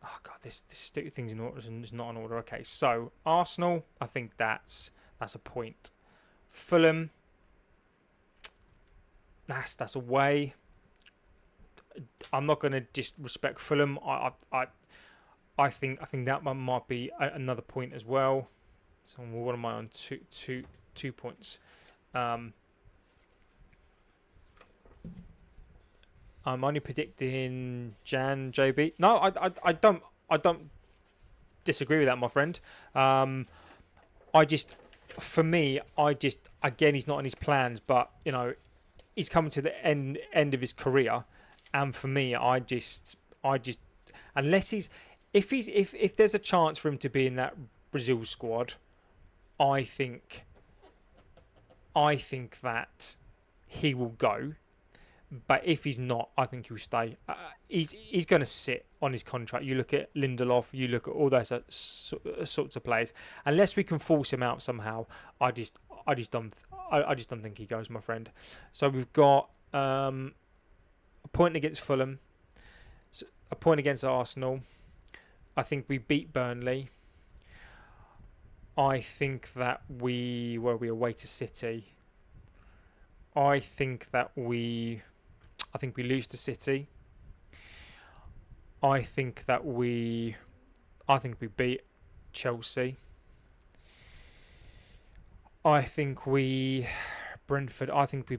Oh god, this stupid thing's in order and it's not in order. Okay. So Arsenal. I think that's a point. Fulham. That's away. I'm not going to disrespect Fulham. I think that one might be another point as well. So what am I on? Two points. I'm only predicting Jan JB. No, I don't disagree with that, my friend. Again, he's not in his plans, but you know, he's coming to the end of his career, and for me, I just unless if there's a chance for him to be in that Brazil squad, I think that he will go. But if he's not, I think he'll stay. He's going to sit on his contract. You look at Lindelof, you look at all those sorts of players. Unless we can force him out somehow, I just don't think he goes, my friend. So we've got a point against Fulham, a point against Arsenal. I think we beat Burnley. I think that we away to City. I think we lose to City. I think we beat Chelsea. I think we beat Brentford. I think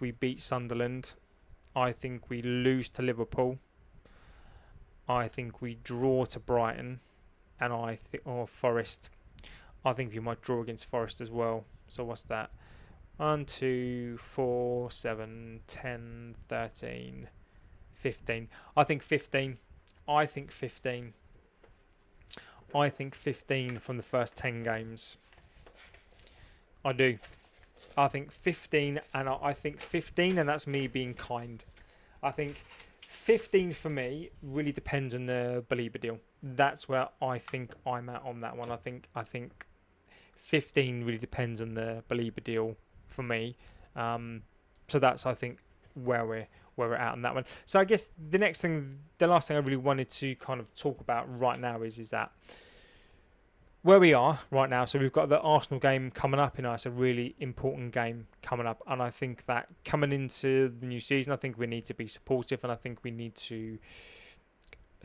we beat Sunderland. I think we lose to Liverpool. I think we draw to Brighton, and Forest. I think we might draw against Forest as well. So what's that? 1, 2, 4, 7, 10, 13, 15. I think 15 from the first 10 games. I do. I think 15, and I think 15, and that's me being kind. I think 15 for me really depends on the Baleba deal. That's where I think I'm at on that one. I think 15 really depends on the Baleba deal for me. So that's, I think, where we're at on that one. So I guess the last thing I really wanted to kind of talk about right now is that where we are right now. So we've got the Arsenal game coming up. It's a really important game coming up, and I think that coming into the new season, I think we need to be supportive, and I think we need to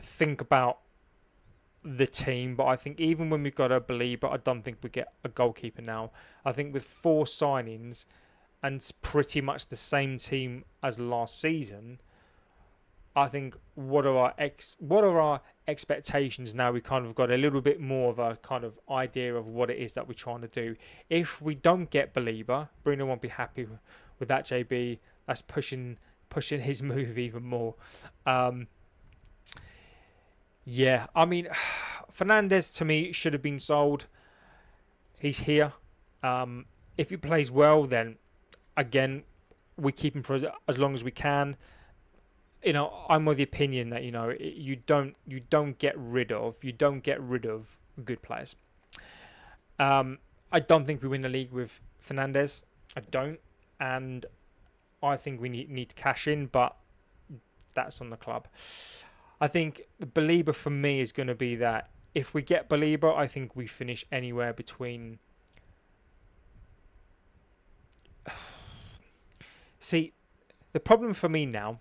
think about the team, but I think even when we've got a Baleba, I don't think we get a goalkeeper now. I think with 4 signings and pretty much the same team as last season, I think what are our expectations now? We kind of got a little bit more of a kind of idea of what it is that we're trying to do. If we don't get Baleba, Bruno won't be happy with that. JB, that's pushing his move even more. Yeah, I mean, Fernandes to me should have been sold. He's here. If he plays well, then again we keep him for as long as we can. I'm of the opinion that you don't get rid of good players. I don't think we win the league with Fernandes. I don't, and I think we need to cash in, but that's on the club. I think Baleba for me is going to be that if we get Baleba, I think we finish anywhere between. See, the problem for me now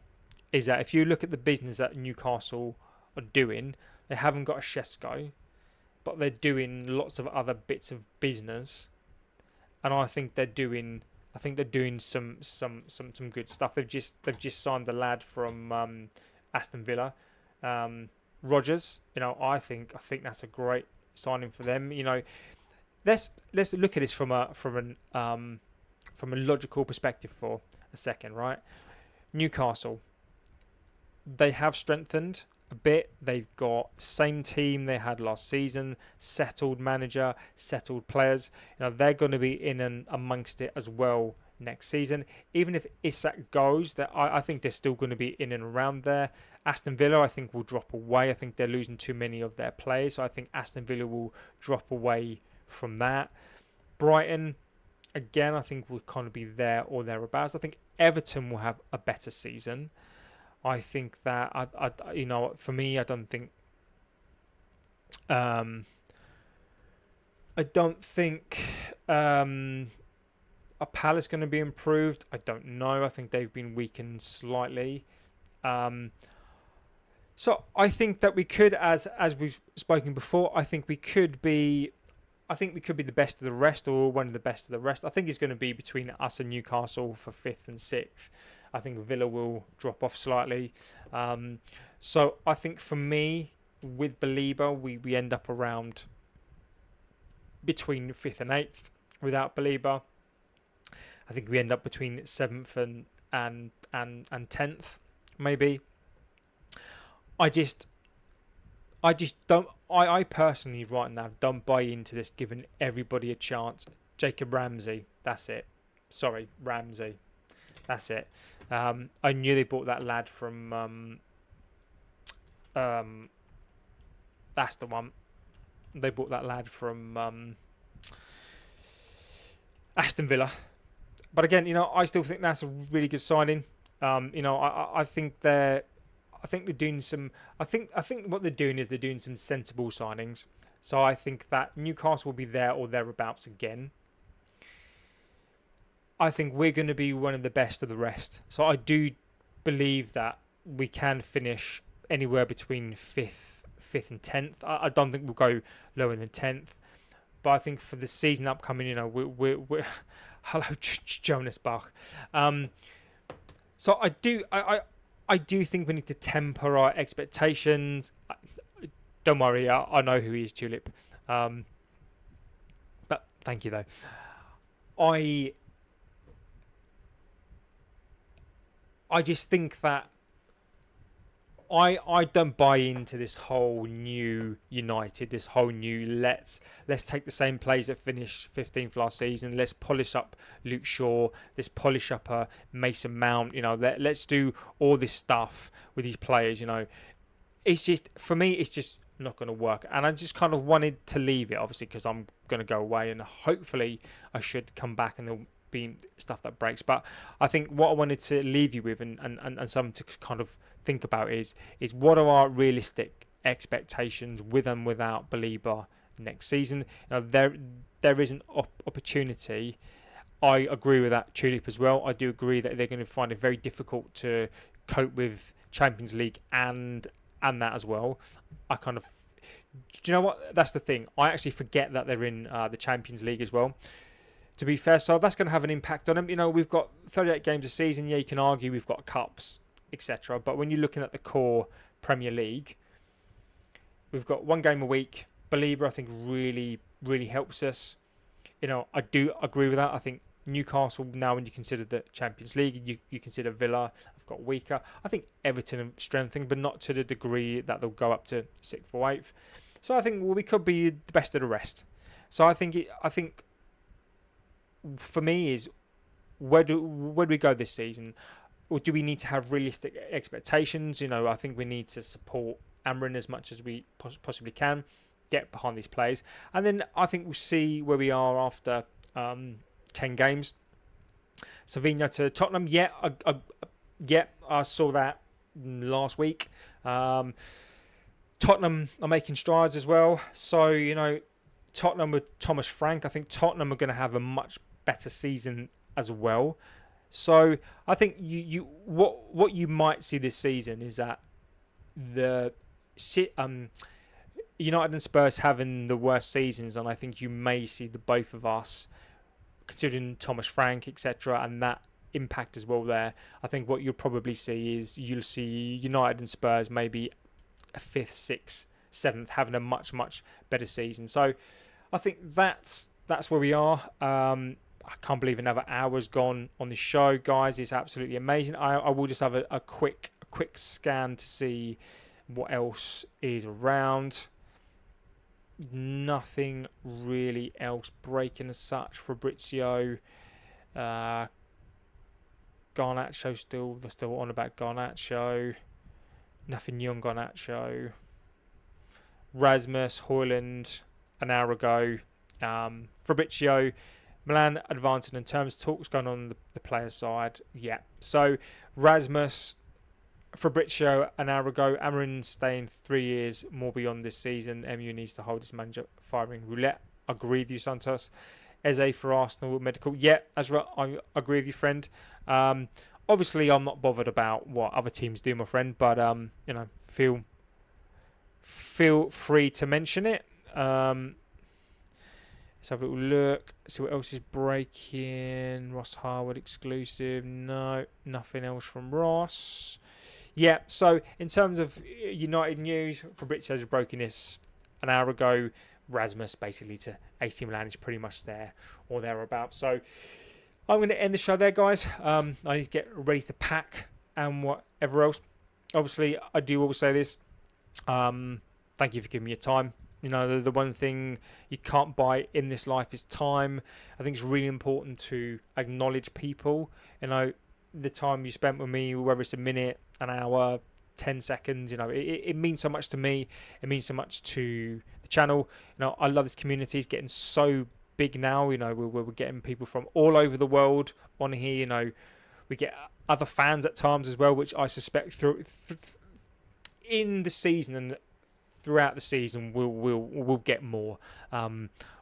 is that if you look at the business that Newcastle are doing, they haven't got a Shesko, but they're doing lots of other bits of business, and I think they're doing some good stuff. They've just signed the lad from Aston Villa, Rogers. I think that's a great signing for them. Let's look at this from a logical perspective for a second, right? Newcastle, they have strengthened a bit. They've got same team they had last season, settled manager, settled players. They're going to be in and amongst it as well next season. Even if Isak goes, I think they're still going to be in and around there. Aston Villa, I think, will drop away. I think they're losing too many of their players, so I think Aston Villa will drop away from that. Brighton, again, I think will kind of be there or thereabouts. I think Everton will have a better season. I think that for me, I don't think a Palace going to be improved. I don't know. I think they've been weakened slightly. So I think that we could, as we've spoken before, I think we could be the best of the rest, or one of the best of the rest. I think it's going to be between us and Newcastle for 5th and 6th. I think Villa will drop off slightly. So I think for me, with Baleba, we end up around between 5th and 8th. Without Baleba, I think we end up between 7th and 10th, maybe. I personally right now don't buy into this, giving everybody a chance. Jacob Ramsey, that's it. Sorry, Ramsey, that's it. I knew they bought that lad from that's the one. They bought that lad from Aston Villa. But again, I still think that's a really good signing. I think they're doing some. I think what they're doing is they're doing some sensible signings. So I think that Newcastle will be there or thereabouts again. I think we're going to be one of the best of the rest. So I do believe that we can finish anywhere between 5th and 10th. I don't think we'll go lower than 10th. But I think for the season upcoming, we're hello Jonas Bach. So I do think we need to temper our expectations. Don't worry, I know who he is, Tulip. But thank you though. I just think that I don't buy into this whole new United, this whole new let's take the same players that finished 15th last season. Let's polish up Luke Shaw. Let's polish up Mason Mount. Let's do all this stuff with these players. It's just, for me, it's just not going to work. And I just kind of wanted to leave it, obviously, because I'm going to go away and hopefully I should come back and there'll be stuff that breaks. But I think what I wanted to leave you with and something to kind of think about is what are our realistic expectations with and without Baleba next season. There is an opportunity. I agree with that, Tulip, as well. I do agree that they're going to find it very difficult to cope with Champions League and that as well. I kind of Do you know what? That's the thing. I actually forget that they're in the Champions League as well. To be fair, so that's going to have an impact on them. We've got 38 games a season. Yeah, you can argue we've got cups, etc. But when you're looking at the core Premier League, we've got one game a week. Baleba, I think, really, really helps us. I do agree with that. I think Newcastle, now when you consider the Champions League, you consider Villa have got weaker. I think Everton have strengthened, but not to the degree that they'll go up to 6th or 8th. So I think we could be the best of the rest. So I think for me is where do we go this season? Or do we need to have realistic expectations? I think we need to support Amrin as much as we possibly can, get behind these players, and then I think we'll see where we are after 10 games. Savino to Tottenham, I saw that last week. Tottenham are making strides as well. So, Tottenham with Thomas Frank, I think Tottenham are going to have a much better season as well. So I think what you might see this season is that the United and Spurs having the worst seasons, and I think you may see the both of us, considering Thomas Frank, etc., and that impact as well there. I think what you'll probably see is you'll see United and Spurs maybe a 5th, 6th, 7th having a much, much better season. So I think that's where we are. I can't believe another hour's gone on the show, guys. It's absolutely amazing. I will just have a quick scan to see what else is around. Nothing really else breaking as such. Fabrizio, Garnacho they're still on about Garnacho. Nothing new on Garnacho. Rasmus Højlund an hour ago. Fabrizio, Milan advancing in terms. Talks going on the player side. Yeah. So Rasmus, Fabrizio an hour ago. Amarin staying 3 years more beyond this season. MU needs to hold his manager firing roulette. Agree with you, Santos. Eze for Arsenal medical. Yeah, Azra, I agree with you, friend. Obviously, I'm not bothered about what other teams do, my friend. But feel free to mention it. Let's have a little look. See what else is breaking. Ross Harwood exclusive. No, nothing else from Ross. Yeah, so in terms of United news, Fabrizio has broken this an hour ago. Rasmus basically to AC Milan is pretty much there or thereabouts. So I'm going to end the show there, guys. I need to get ready to pack and whatever else. Obviously, I do always say this. Thank you for giving me your time. The one thing you can't buy in this life is time. I think it's really important to acknowledge people. The time you spent with me, whether it's a minute, an hour, 10 seconds, it means so much to me. It means so much to the channel. I love this community. It's getting so big now. We're getting people from all over the world on here. We get other fans at times as well, which I suspect through in the season and throughout the season we'll get more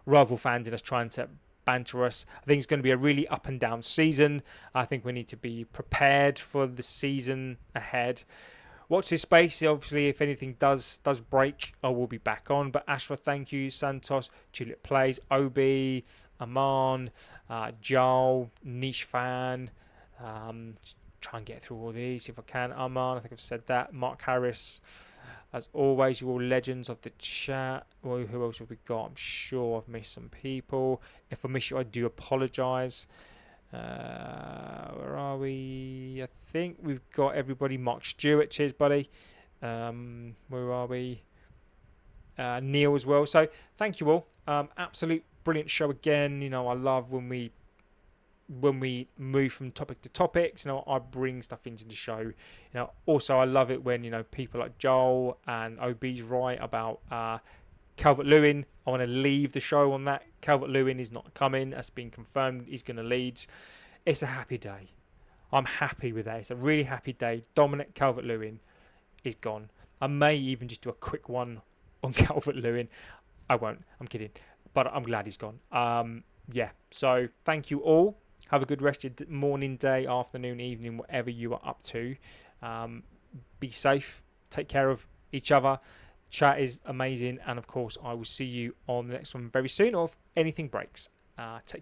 rival fans and us trying to banter us. I think it's going to be a really up and down season. I think we need to be prepared for the season ahead. Watch this space. Obviously, if anything does break, I will be back on. But Ashra, thank you. Santos, Tulip Plays, Obi, Aman, Joel, Niche Fan. Try and get through all these if I can. Aman, I think I've said that. Mark Harris. As always, you're all legends of the chat. Well, who else have we got? I'm sure I've missed some people. If I miss you, I do apologise. Where are we? I think we've got everybody. Mark Stewart, cheers, buddy. Where are we? Neil as well. So thank you all. Absolute brilliant show again. I love when we move from topic to topics. I bring stuff into the show. Also I love it when people like Joel and OB's right about Calvert-Lewin. I want to leave the show on that. Calvert-Lewin is not coming. That's been confirmed. He's going to Leeds. It's a happy day. I'm happy with that. It's a really happy day. Dominic Calvert-Lewin is gone. I may even just do a quick one on Calvert-Lewin. I won't. I'm kidding. But I'm glad he's gone. Yeah. So thank you all. Have a good rest of your morning, day, afternoon, evening, whatever you are up to. Be safe. Take care of each other. Chat is amazing, and of course, I will see you on the next one very soon. Or if anything breaks, take